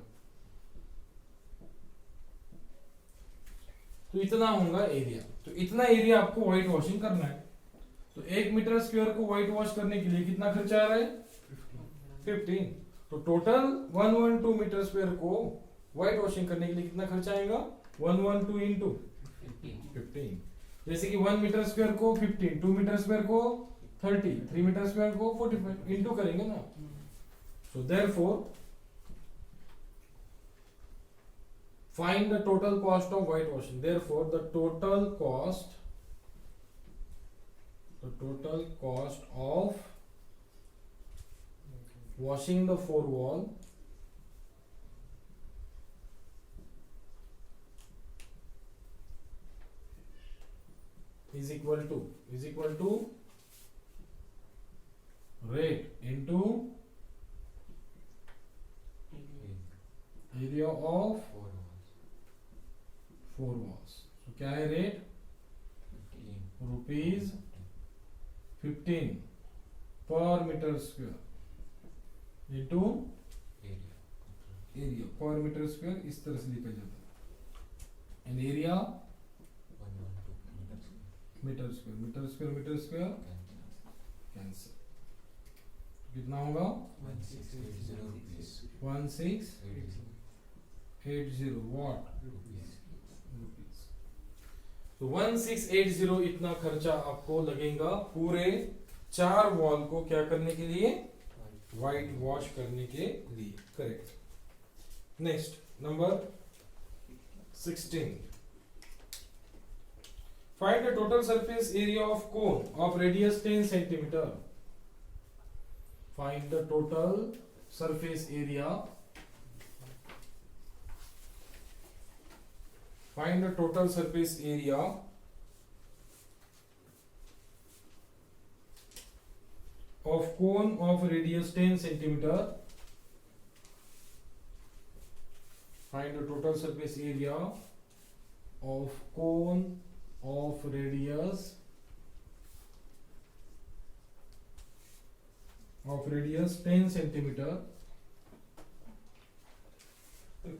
तो इतना होगा एरिया। तो इतना एरिया आपको व्हाइट वॉशिंग करना है। तो 1 मीटर स्क्वायर को व्हाइट वॉश करने के लिए कितना खर्चा आ रहा है? 15। तो टोटल 112 मीटर स्क्वायर को व्हाइट वॉशिंग करने के लिए कितना खर्चा आएगा? 112 इंटू 15। जैसे कि 1 मीटर स्क्वायर को 15, 2 मीटर स्क्वायर को 30, 3 मीटर स्क्वायर को 45 इंटू करेंगे ना। So therefore, find the total cost of whitewashing. Therefore, the total cost of washing the 4 wall is equal to rate into area of 4 walls. So क्या है rate? Rupees 15 per metre square into area per metre square. इस तरह से लिखा जाता है। And area metre square cancel. कितना होगा? 1680 वॉट रुपीज। तो 1680 इतना खर्चा आपको लगेगा पूरे 4 वॉल को क्या करने के लिए? व्हाइट वॉश करने के लिए। Correct. Next number 16। Find the total surface area of cone of radius 10 centimetre. Find the total surface area. Find the total surface area of cone of radius 10 centimeter. Find the total surface area of cone of radius 10 centimetre.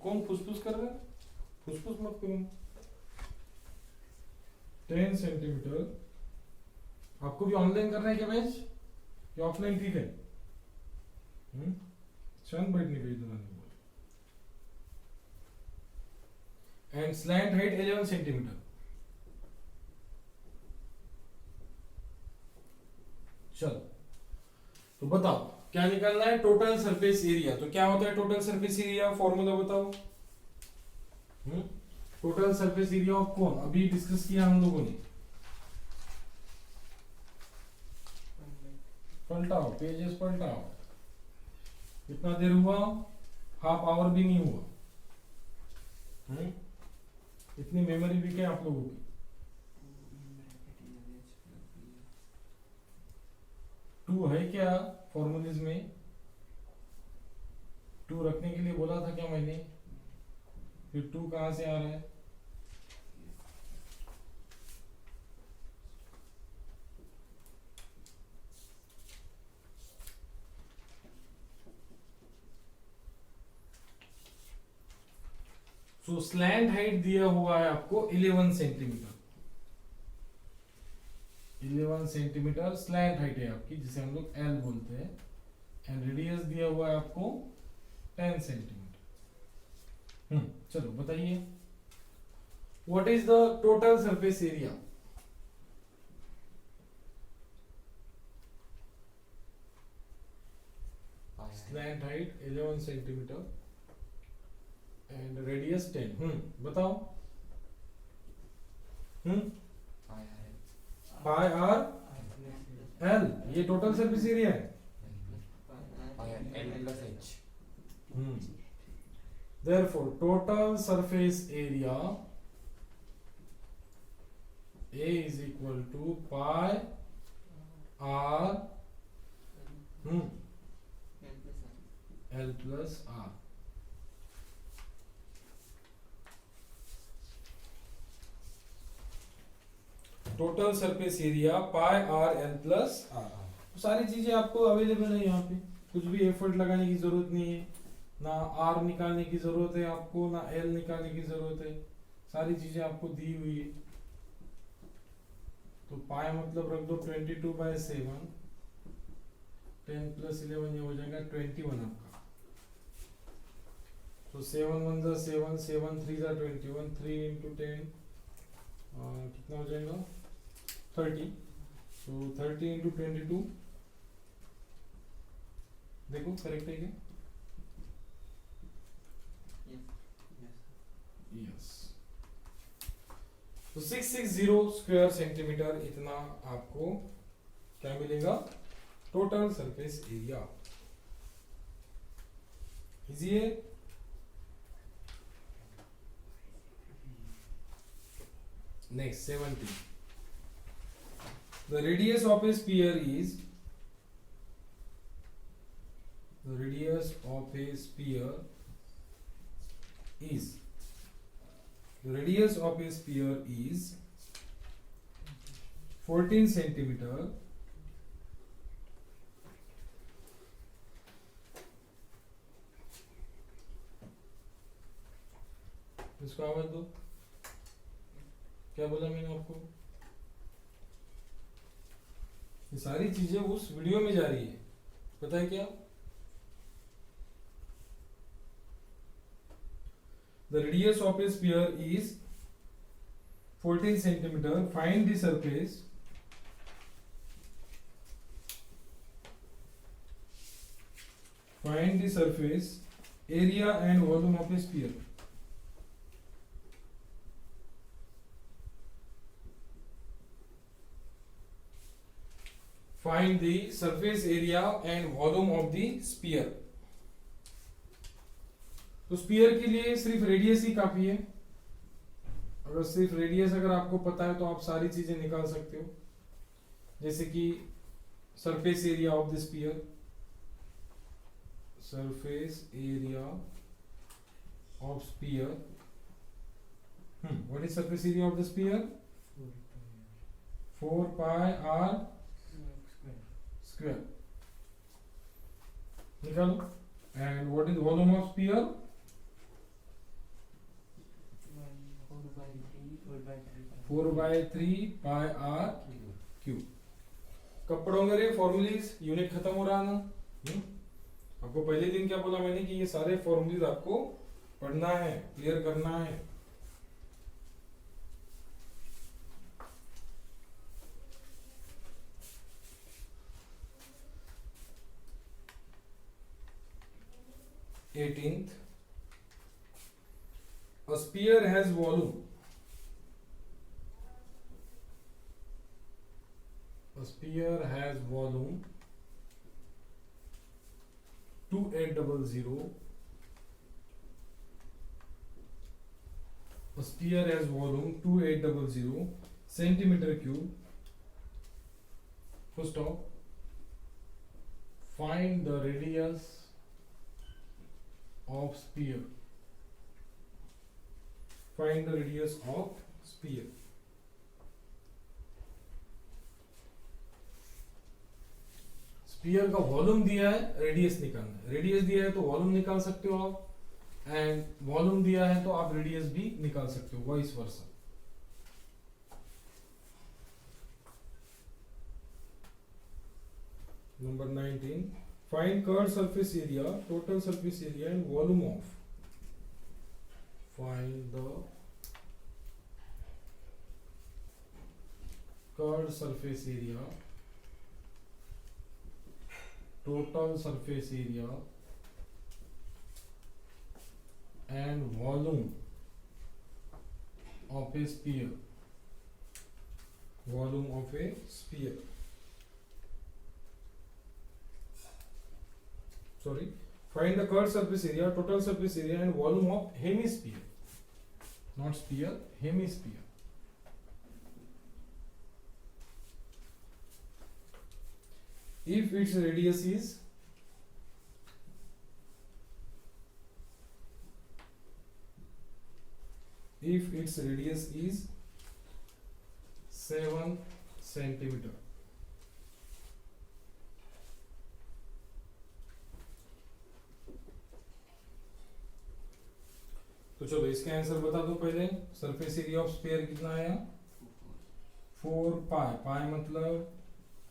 कौन फुसफुस कर रहा है? फुसफुस मत करो। 10 सेंटीमीटर। आपको भी ऑनलाइन करना है क्या बैच? या ऑफलाइन ठीक है? शांत बैठने का इतना नहीं। And slant height 11 centimetre. चलो तो बताओ क्या निकालना है? Total surface area. तो क्या होता है टोटल सरफेस एरिया? फॉर्मूला बताओ। टोटल सरफेस एरिया ऑफ कौन अभी डिस्कस किया हम लोगों ने। पलटाओ पेजेस पलटाओ। कितना देर हुआ? हाफ आवर भी नहीं हुआ। इतनी मेमोरी भी क्या आप लोगों की? टू है क्या फॉर्मूलेज में? 2 रखने के लिए बोला था क्या मैंने? फिर 2 कहां से आ रहा है? सो स्लैंट हाइट दिया हुआ है आपको 11 सेंटीमीटर। 11 सेंटीमीटर स्लैंट हाइट है आपकी, जिसे हम लोग L बोलते हैं। एंड रेडियस दिया हुआ है आपको 10 सेंटीमीटर। चलो बताइए what is the total surface area? Slant height 11 centimetre and radius 10। बताओ। पाई आर L, ये टोटल सरफेस एरिया है. L plus H. Therefore, total surface area A is equal to pi R L plus R. Total surface area pi R L plus r. सारी चीजें आपको अवेलेबल है यहाँ पे, कुछ भी एफर्ट लगाने की जरूरत नहीं है, ना आर निकालने की जरूरत है आपको, ना एल निकालने की जरूरत है, सारी चीजें आपको दी हुई है. तो पाई मतलब रख दो 22/7, 10 + 11 ये हो जाएगा 21 आपका. तो 7 1 जा 7, 7 3 जा 21, 3 × 10 कितना हो जाएगा 30. तो 30 × 22, देखो करेक्ट है क्या? यस. तो 660 स्क्वायर सेंटीमीटर इतना आपको क्या मिलेगा? Total surface area. इजी है. Next 70. The radius of a sphere is the radius of a sphere is the radius of a sphere is 14 centimeter इसको आवाज दो. क्या बोला मैंने आपको? ये सारी चीजें उस वीडियो में जा रही है, पता है क्या? The radius of a sphere is 14 centimeter. Find the surface area and volume of a sphere. Find the surface area and volume of the sphere. तो स्पीयर के लिए सिर्फ रेडियस ही काफी है. अगर सिर्फ रेडियस अगर आपको पता है तो आप सारी चीजें निकाल सकते हो. जैसे कि surface area of the sphere, surface area of sphere. What is surface area of the sphere? 4 pi r square. निकालो. And what is volume of sphere? 4/3 pi r cube. कब पढ़ोगे रे फॉर्मूलीज? यूनिट खत्म हो रहा ना. आपको पहले दिन क्या बोला मैंने कि ये सारे फॉर्मूलीज आपको पढ़ना है, क्लियर करना है. Eighteenth. A sphere has volume. A sphere has volume 2800. A sphere has volume 2800 centimeter cube. Full stop. Find the radius of sphere. Find the radius of sphere. Sphere का वॉल्यूम दिया है, रेडियस निकालना है. रेडियस दिया है तो वॉल्यूम निकाल सकते हो आप, एंड वॉल्यूम दिया है तो आप रेडियस भी निकाल सकते हो, vice versa. Number 19. Find curved surface area, total surface area and volume of. Find the curved surface area, total surface area and volume of a sphere. Volume of a sphere. sorry, find the curved surface area, total surface area and volume of hemisphere, not sphere, hemisphere. If its radius is if its radius is 7 centimeter. तो चलो इसका आंसर बता दो पहले। सरफेस एरिया ऑफ स्फीयर कितना आया? 4 पाई, पाई मतलब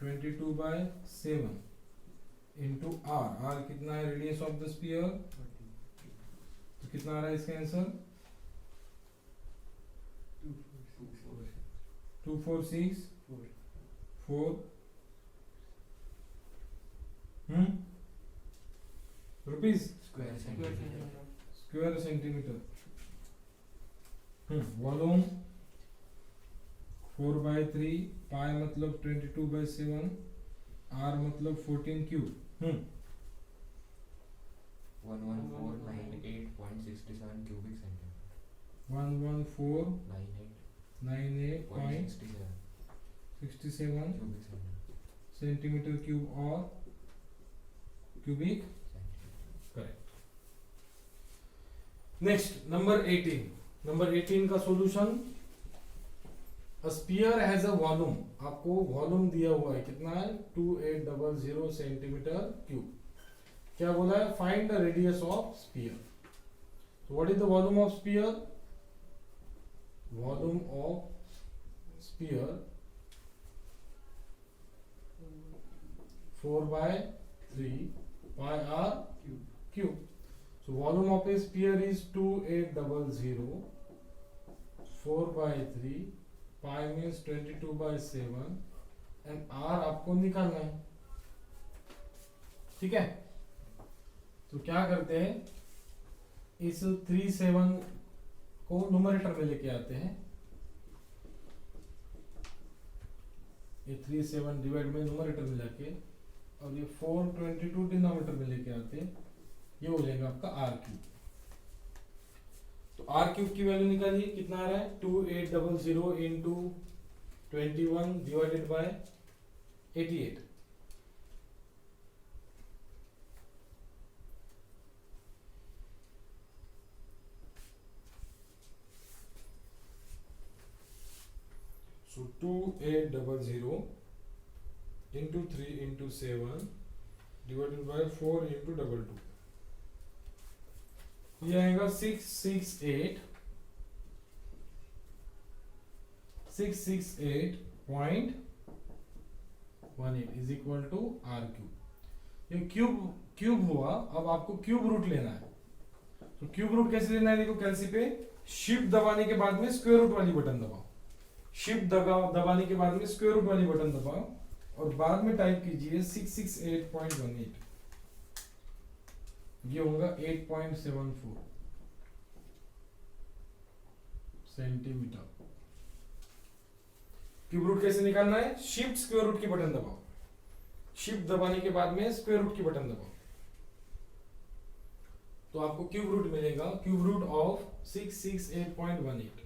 22/7 इंटू आर, आर कितना है रेडियस ऑफ द स्फीयर, तो कितना आ रहा है इसका answer? 2464 rupees square centimetre. Volume 4/3, pi मतलब 22/7, आर मतलब 14 cube. 11498.67 cubic centimeter. 11498.67 cubic centimeter. Centimetre cube और cubic. Correct. Next number 18। Number 18 का solution, a sphere has a volume, आपको वॉल्यूम दिया हुआ है कितना है? 2800 सेंटीमीटर क्यूब। क्या बोला है? Find the radius of sphere. तो what is the volume of sphere? Volume of sphere 4/3 pi r cube. So volume of a sphere is 2800 4/3, pi means 22/7 and r आपको निकालना है। ठीक है, तो क्या करते हैं, इस 37 को न्यूमरेटर में लेके आते हैं, ये 37 डिवाइड में न्यूमरेटर में लाके, और ये 422 डिनोमिनेटर में लेके आते हैं, ये हो जाएगा आपका आर क्यूब। तो आर क्यूब की वैल्यू निकालिए, कितना आ रहा है? 2800 into 21 divided by 88। So 2800 into 3 into 7 divided by 4 into 22, ये आएगा 668.18 is equal to r cube. ये क्यूब हुआ। अब आपको क्यूब रूट लेना है। तो क्यूब रूट कैसे लेना है? देखो कैलसी पे शिफ्ट दबाने के बाद में स्क्वायर रूट वाली बटन दबाओ, शिफ्ट दबाने के बाद में स्क्वायर रूट वाली बटन दबाओ और बाद में टाइप कीजिए 668.18, ये होगा 8.74 सेंटीमीटर। क्यूब रूट कैसे निकालना है? शिफ्ट स्क्वायर रूट की बटन दबाओ, शिफ्ट दबाने के बाद में स्क्वायर रूट की बटन दबाओ, तो आपको क्यूब रूट मिलेगा। Cube root of 668.18।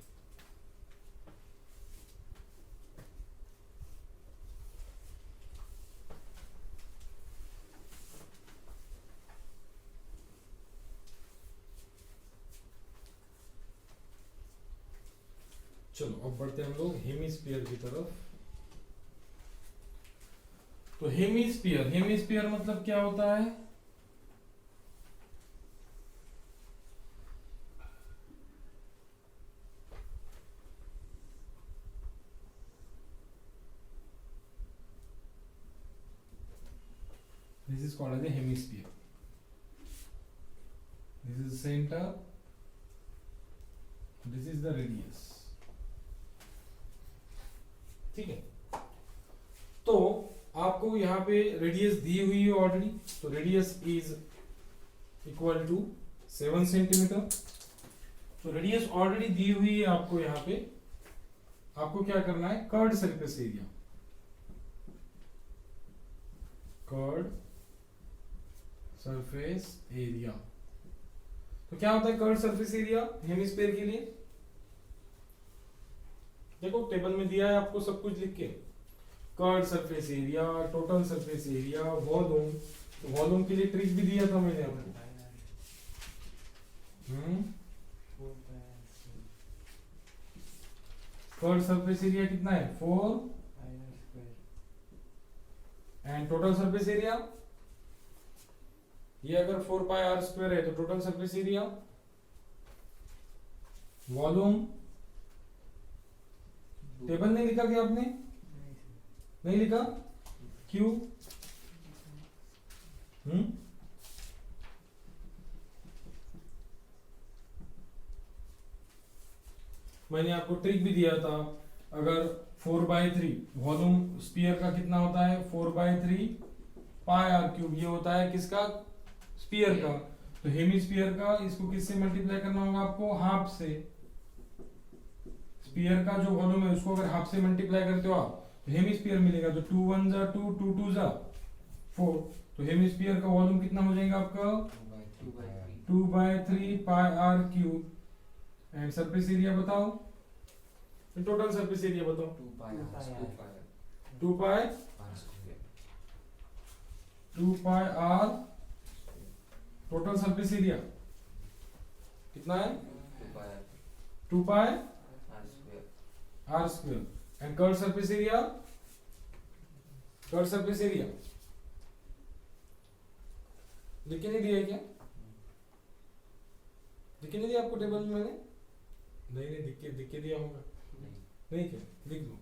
चलो अब बढ़ते हैं हम लोग हेमिस्फीयर की तरफ। तो हेमिस्फीयर मतलब क्या होता है? This is called as a hemisphere. This is the center. This is the radius. ठीक है, तो आपको यहाँ पे रेडियस दी हुई है ऑलरेडी। तो radius is equal to 7 centimetre. तो रेडियस ऑलरेडी दी हुई है आपको यहाँ पे। आपको क्या करना है? Curved surface area, curved surface area. तो क्या होता है कर्व सरफेस एरिया हेमिस्फीयर के लिए? देखो टेबल में दिया है आपको सब कुछ लिख के, curve surface area, total surface area, volume. Volume के लिए ट्रिक भी दिया था मैंने आपको। कर्व सरफेस एरिया कितना है 4 एंड टोटल सरफेस एरिया, ये अगर 4 पाई आर स्क्वायर है तो total surface area, volume table नहीं लिखा क्या आपने? नहीं लिखा क्यों? मैंने आपको ट्रिक भी दिया था, अगर 4/3 वॉल्यूम स्फीयर का कितना होता है 4/3 पाई आर क्यूब, ये होता है किसका? स्फीयर का। तो हेमिस्फीयर का इसको किससे मल्टीप्लाई करना होगा आपको? हाफ से। स्फीयर का जो वॉल्यूम है उसको अगर हाफ से मल्टीप्लाई करते हो आप तो हेमिस्फीयर मिलेगा। तो 2 1 जा 2, 2 2 जा 4। तो हेमिस्फीयर का वॉल्यूम कितना हो जाएगा आपका? 2/3 pi R cube. And surface area बताओ, टोटल सरफेस एरिया बताओ। 2 pi R total surface area कितना है? 2 pi are square. And curve surface area, curve surface area लिख के नहीं दिया है क्या? लिख के नहीं दिया आपको टेबल में मैंने? नहीं दिख के दिया होगा। नहीं क्या? लिख दो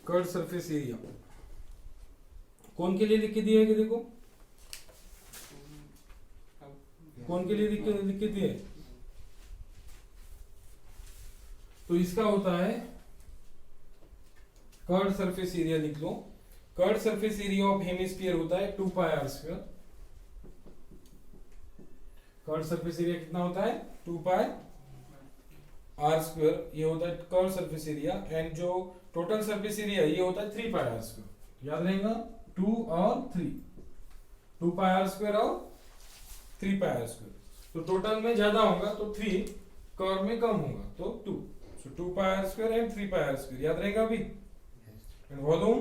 कर्व सरफेस एरिया। कौन के लिए लिख के दिया है कि देखो, कौन के लिए लिख के दिया है? तो इसका होता है कर्व सरफेस एरिया, लिख लो। Curve surface area of hemisphere होता है 2 pi are square. Curve surface area कितना होता है? 2 पाई आर स्क्वायर, ये होता है कर्व सरफेस एरिया। एंड जो टोटल सरफेस एरिया ये होता है 3 पाई आर स्क्वायर। याद रहेगा 2 और 3, 2 पाई आर स्क्वायर और 3 पाई आर स्क्वायर। तो टोटल में ज्यादा होगा तो 3, कर्व में कम होगा तो 2। So 2 pi are square and 3 pi are square याद रहेगा अभी। And volume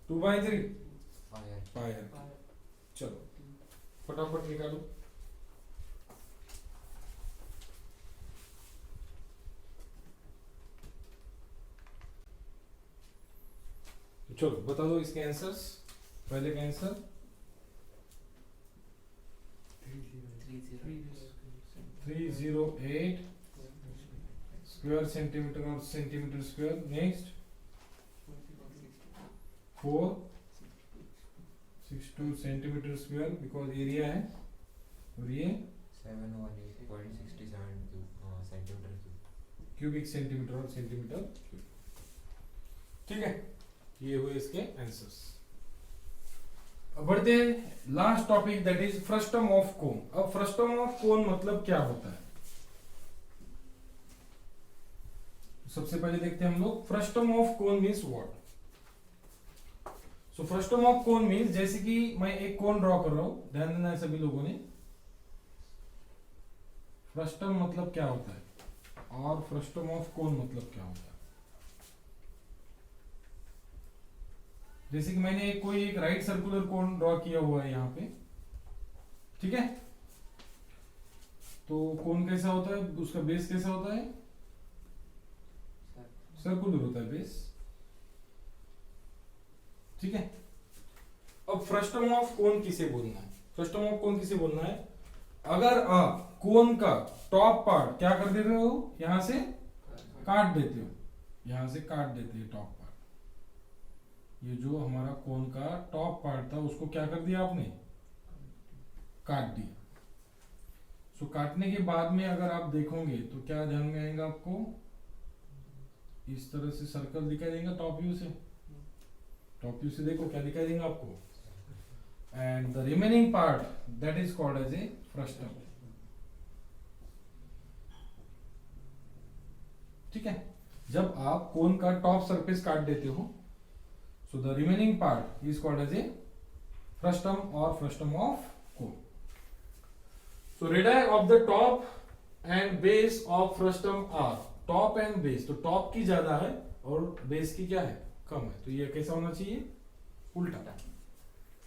2/3 pi R. चलो फटाफट निकालो। चलो बता दो इसके आंसर्स। पहले का आंसर 308 स्क्वायर सेंटीमीटर और centimetre square. Next 462 centimetre square because area है। और ये 718.67 सेंटीमीटर क्यूबिक सेंटीमीटर और सेंटीमीटर क्यूब। ठीक है, ये हुए इसके आंसर्स। अब बढ़ते हैं last topic that is frustum of कोन। अब फ्रस्टम ऑफ कोन मतलब क्या होता है? सबसे पहले देखते हैं हम लोग frustum of cone means what. So frustum of cone means, जैसे कि मैं एक कोन ड्रॉ कर रहा हूं, ध्यान देना है सभी लोगों ने। फ्रस्टम मतलब क्या होता है और फ्रस्टम ऑफ कोन मतलब क्या होता है। जैसे कि मैंने कोई एक राइट सर्कुलर कोन ड्रॉ किया हुआ है यहाँ पे, ठीक है। तो कोन कैसा होता है, उसका बेस कैसा होता है? सर्कुलर होता है बेस, ठीक है। अब फ्रस्टम ऑफ कोन किसे बोलना है? फ्रस्टम ऑफ कोन किसे बोलना है? अगर आप कोन का टॉप पार्ट क्या कर देते हो, यहां से काट देते हो, यहां से काट देते हैं टॉप पार्ट। ये जो हमारा कोन का टॉप पार्ट था उसको क्या कर दिया आपने? काट दिया। सो काटने के बाद में अगर आप देखोगे तो क्या ध्यान में आएगा आपको? इस तरह से सर्कल दिखाई देगा टॉप व्यू से। टॉप व्यू से देखो क्या दिखाई देगा आपको? And the remaining part that is called as a frustum, ठीक है। जब आप कोन का टॉप सरफेस काट देते हो, so the remaining part is called as a frustum और frustum of cone. So radii of the top and base of frustum are top and base. तो top की ज्यादा है और base की क्या है, कम है. तो ये कैसा होना चाहिए, उल्टा.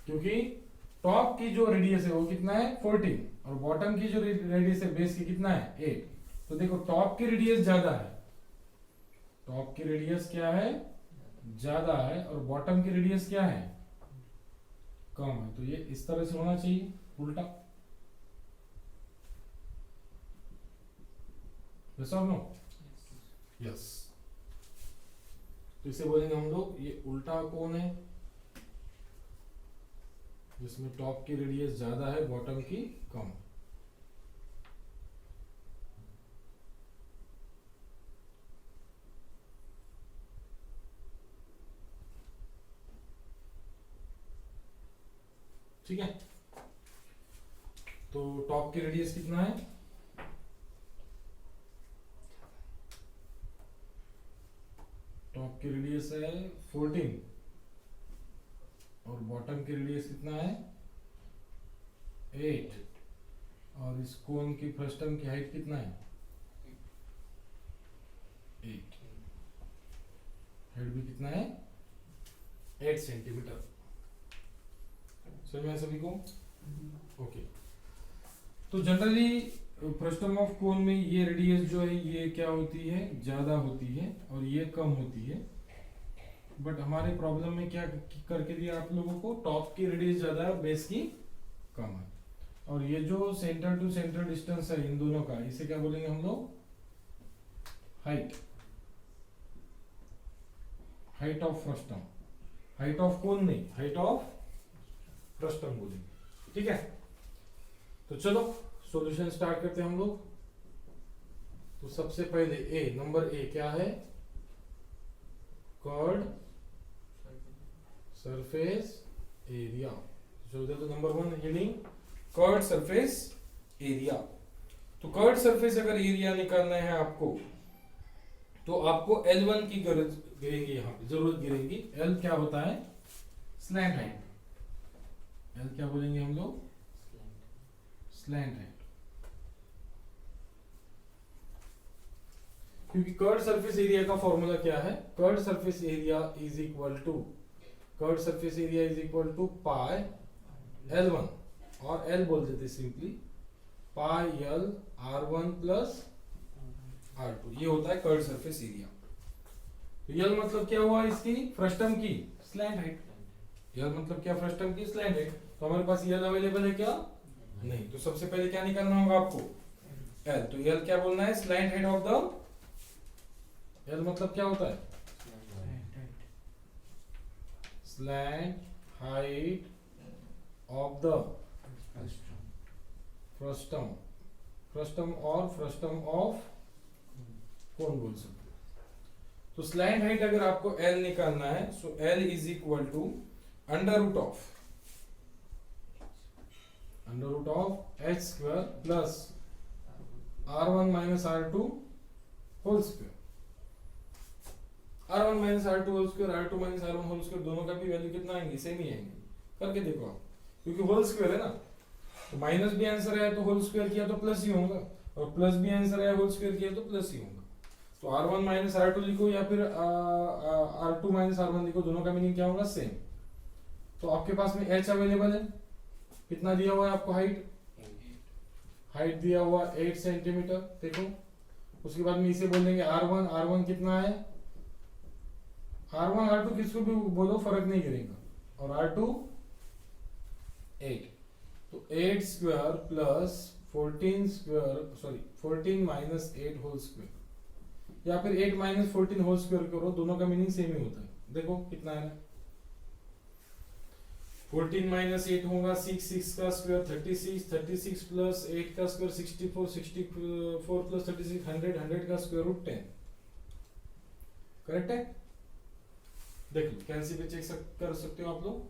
क्योंकि top की जो रेडियस है वो कितना है 14 और बॉटम की जो रेडियस है बेस की कितना है 8. तो देखो टॉप की रेडियस ज्यादा है, टॉप की रेडियस क्या है ज्यादा है और बॉटम की रेडियस क्या है कम है. तो ये इस तरह से होना चाहिए उल्टा. Yes or no? Yes. तो इसे बोलेंगे हम लोग ये उल्टा कोण है जिसमें टॉप की रेडियस ज्यादा है बॉटम की कम. ठीक है. तो टॉप की रेडियस कितना है, टॉप की रेडियस है 14 और बॉटम की रेडियस कितना है 8 और इस कोन की फ्रस्टम की हाइट कितना है 8. हाइट भी कितना है 8 सेंटीमीटर. समझ में सभी को? ओके. तो जनरली फ्रस्टम ऑफ कोन में ये रेडियस जो है ये क्या होती है ज्यादा होती है और ये कम होती है. बट हमारे प्रॉब्लम में क्या करके दिया आप लोगों को, टॉप की रेडियस ज्यादा है बेस की कम है. और ये जो सेंटर टू सेंटर डिस्टेंस है इन दोनों का, इसे क्या बोलेंगे हम लोग, height. Height of frustum, height of cone नहीं, हाइट ऑफ फ्रस्टम बोलेंगे. ठीक है. तो चलो सॉल्यूशन स्टार्ट करते हैं हम लोग. तो सबसे पहले ए, नंबर ए क्या है, कर्ड सरफेस एरिया. चलो तो number 1 heading curd surface area. तो कर्ड सरफेस अगर एरिया निकालना है आपको तो आपको L1 की गरज गिरेगी, यहाँ पे जरूरत गिरेगी. L क्या होता है, स्लैंट हाइट. L क्या बोलेंगे हम लोग, स्लैंट हाइट. क्योंकि कर्ड सरफेस एरिया का फॉर्मूला क्या है, curved surface area is equal to, curved surface area is equal to pi L1 और L बोल देते सिंपली पाई L R1 प्लस R2. ये होता है कर्ड सरफेस एरिया. तो L मतलब क्या हुआ इसकी, फ्रस्टम की स्लैंट हाइट. L मतलब क्या, फ्रस्टम की स्लैंट हाइट. तो हमारे पास L अवेलेबल है क्या, नहीं. तो सबसे पहले क्या निकालना होगा आपको, L. तो L क्या बोलना है, slant height of the, L मतलब क्या होता है, slant height of the frustum. Frustum और फ्रस्टम ऑफ कौन बोल सकते हैं. तो स्लैंट हाइट अगर आपको L निकालना है so L is equal to under root of h square plus R1 minus R2 whole square. R1 minus R2 whole square, R2 minus R1 whole square, दोनों का भी वैल्यू कितना आएंगे, सेम ही आएंगे. करके देखो आप, क्योंकि होल स्क्वायर है ना, तो माइनस भी आंसर है तो होल स्क्वायर किया तो प्लस ही होगा और प्लस भी आंसर है होल स्क्वायर किया तो प्लस ही होगा. तो R1 माइनस R2 लिखो या फिर R2 माइनस R1 लिखो, दोनों का मीनिंग क्या होगा, सेम. तो आपके पास में h अवेलेबल है, कितना दिया हुआ है आपको, हाइट दिया हुआ 8 सेंटीमीटर. देखो उसके बाद में इसे बोल देंगे R1 कितना है, R1 R2 किसको भी बोलो फर्क नहीं करेगा, और R2 8. तो 8 square plus 14 square, sorry 14 minus 8 whole square या फिर 8 माइनस 14 होल स्क्वायर करो, दोनों का मीनिंग सेम ही होता है. देखो कितना है, 14 माइनस 8 होगा 6 का स्क्वायर 36 प्लस 8 का स्क्वायर 64 प्लस 36 100 का स्क्वायर रूट 10. करेक्ट है. देख लो कैंसिल पे चेक कर सकते हो आप लोग.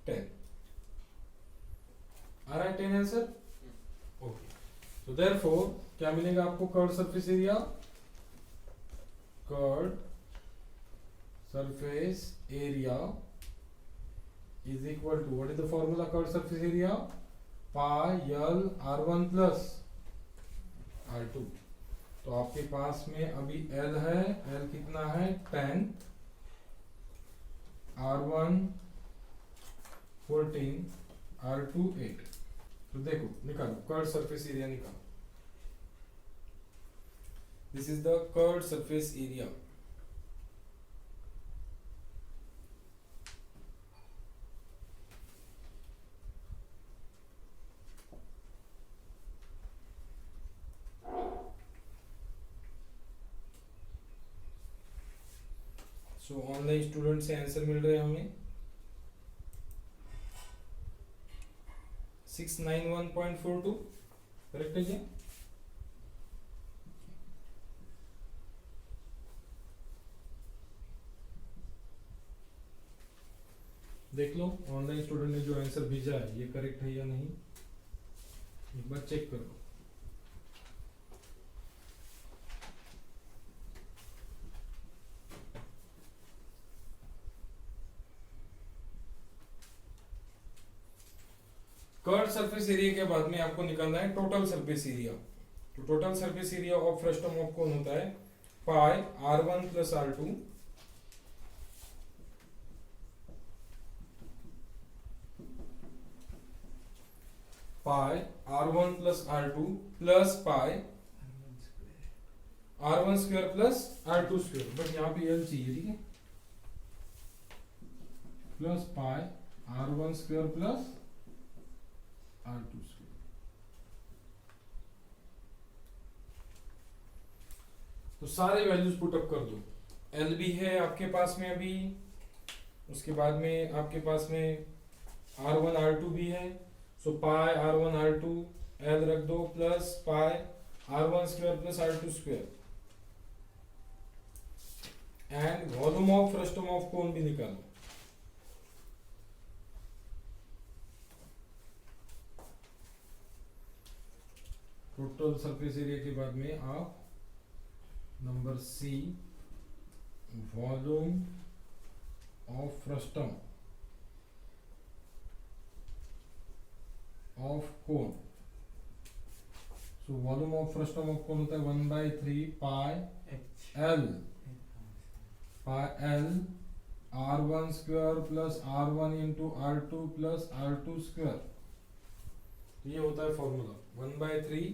10 आ रहा है, 10 आंसर. ओके. तो देयरफॉर क्या मिलेगा आपको, curd surface area, curd surface area is equal to, what is the formula curved surface area? Pi L R1 plus R2. तो आपके पास में अभी L है, L कितना है 10, R1 14, R2 8. तो देखो निकालो कर्व्ड सरफेस एरिया निकालो. This is the curved surface area. So online student से आंसर मिल रहे हैं हमें 691.42. करेक्ट है क्या? देख लो ऑनलाइन स्टूडेंट ने जो आंसर भेजा है ये करेक्ट है या नहीं, एक बार चेक कर लो. कर्व्ड सरफेस एरिया के बाद में आपको निकालना है टोटल सरफेस एरिया. तो total surface area of frustum of cone होता है पाई R1 plus R2 pi R1 plus R2 plus pi R1 square plus R2 square. But यहाँ पे L चाहिए, ठीक है, plus pi R1 square plus R2 square. तो सारे वैल्यूज पुट अप कर दो. L भी है आपके पास में अभी, उसके बाद में आपके पास में R1 R2 भी है. सो पाई R1 R2 L रख दो plus pi R1 square plus R2 square. And volume of frustum of cone भी निकालो. टोटल सरफेस एरिया के बाद में आप number C volume of frustum of cone. So volume of frustum of cone होता है 1/3 pi L R1 square plus R1 into R2 plus R2 square. ये होता है फॉर्मूला 1/3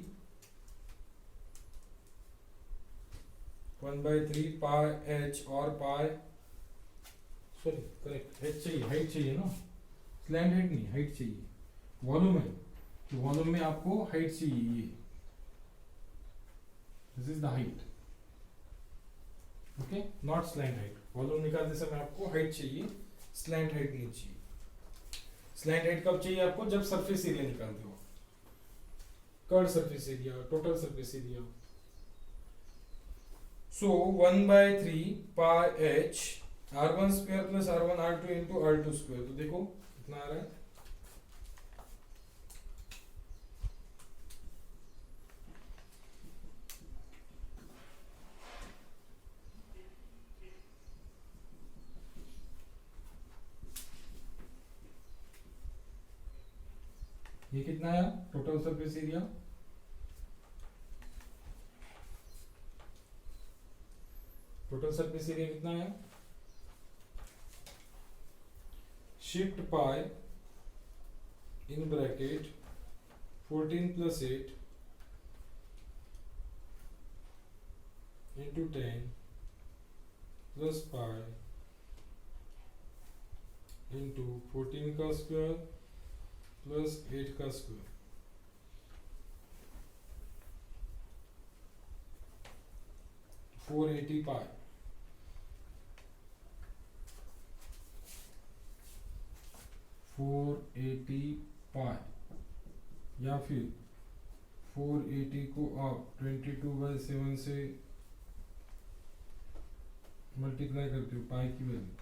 पाई H और पाई, सॉरी करेक्ट, H चाहिए, हाइट चाहिए ना, स्लैंट हाइट नहीं, हाइट चाहिए. वॉल्यूम है तो वॉल्यूम में आपको हाइट चाहिए. ये this is the height, okay, not slant height. Volume निकालते समय आपको हाइट चाहिए, स्लैंट हाइट नहीं चाहिए. स्लैंट हाइट कब चाहिए आपको? जब सरफेस एरिया निकालते हो. Curved surface area, total surface area. So 1/3 pi H R1 square plus R1 R2 into R2 square. तो देखो कितना आ रहा है, ये कितना आया total surface area? Total surface area कितना आया? Shift pi in bracket 14 plus 8 into 10 plus pi into 14 का स्क्वायर प्लस 8 का स्क्वायर. 480 पाई. या फिर 480 को आप 22/7 से मल्टीप्लाई करते हो पाई की वैल्यू,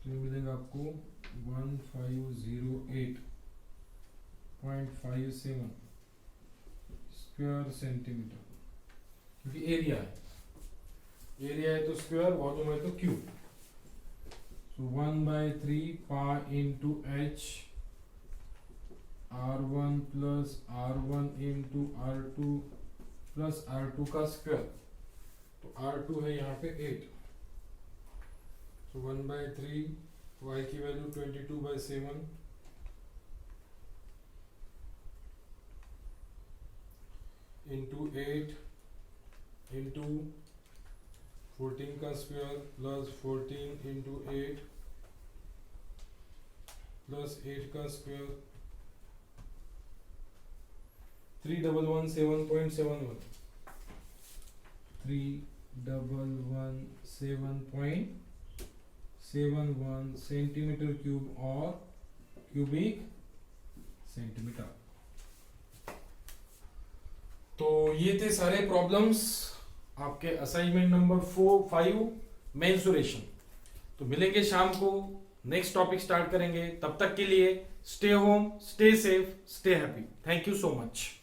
तो ये मिलेगा आपको 1508.57 स्क्वायर सेंटीमीटर. क्योंकि एरिया है तो स्क्वायर, वॉल्यूम है तो cube. So 1 by 3 pi into h r1 plus r1 into r2 plus r2 का स्क्वायर, तो r2 है यहाँ पे 8, so 1 by 3 y की वैल्यू 22 by 7 into 8 into 14 का स्क्वायर प्लस 14 into 8 प्लस 8 का स्क्वायर 3117.71 3117.71 सेंटीमीटर क्यूब और क्यूबिक सेंटीमीटर। तो ये थे सारे प्रॉब्लम्स आपके असाइनमेंट नंबर 4-5 मेंसुरेशन। तो मिलेंगे शाम को, नेक्स्ट टॉपिक स्टार्ट करेंगे। तब तक के लिए stay home, stay safe, stay happy. Thank you so much.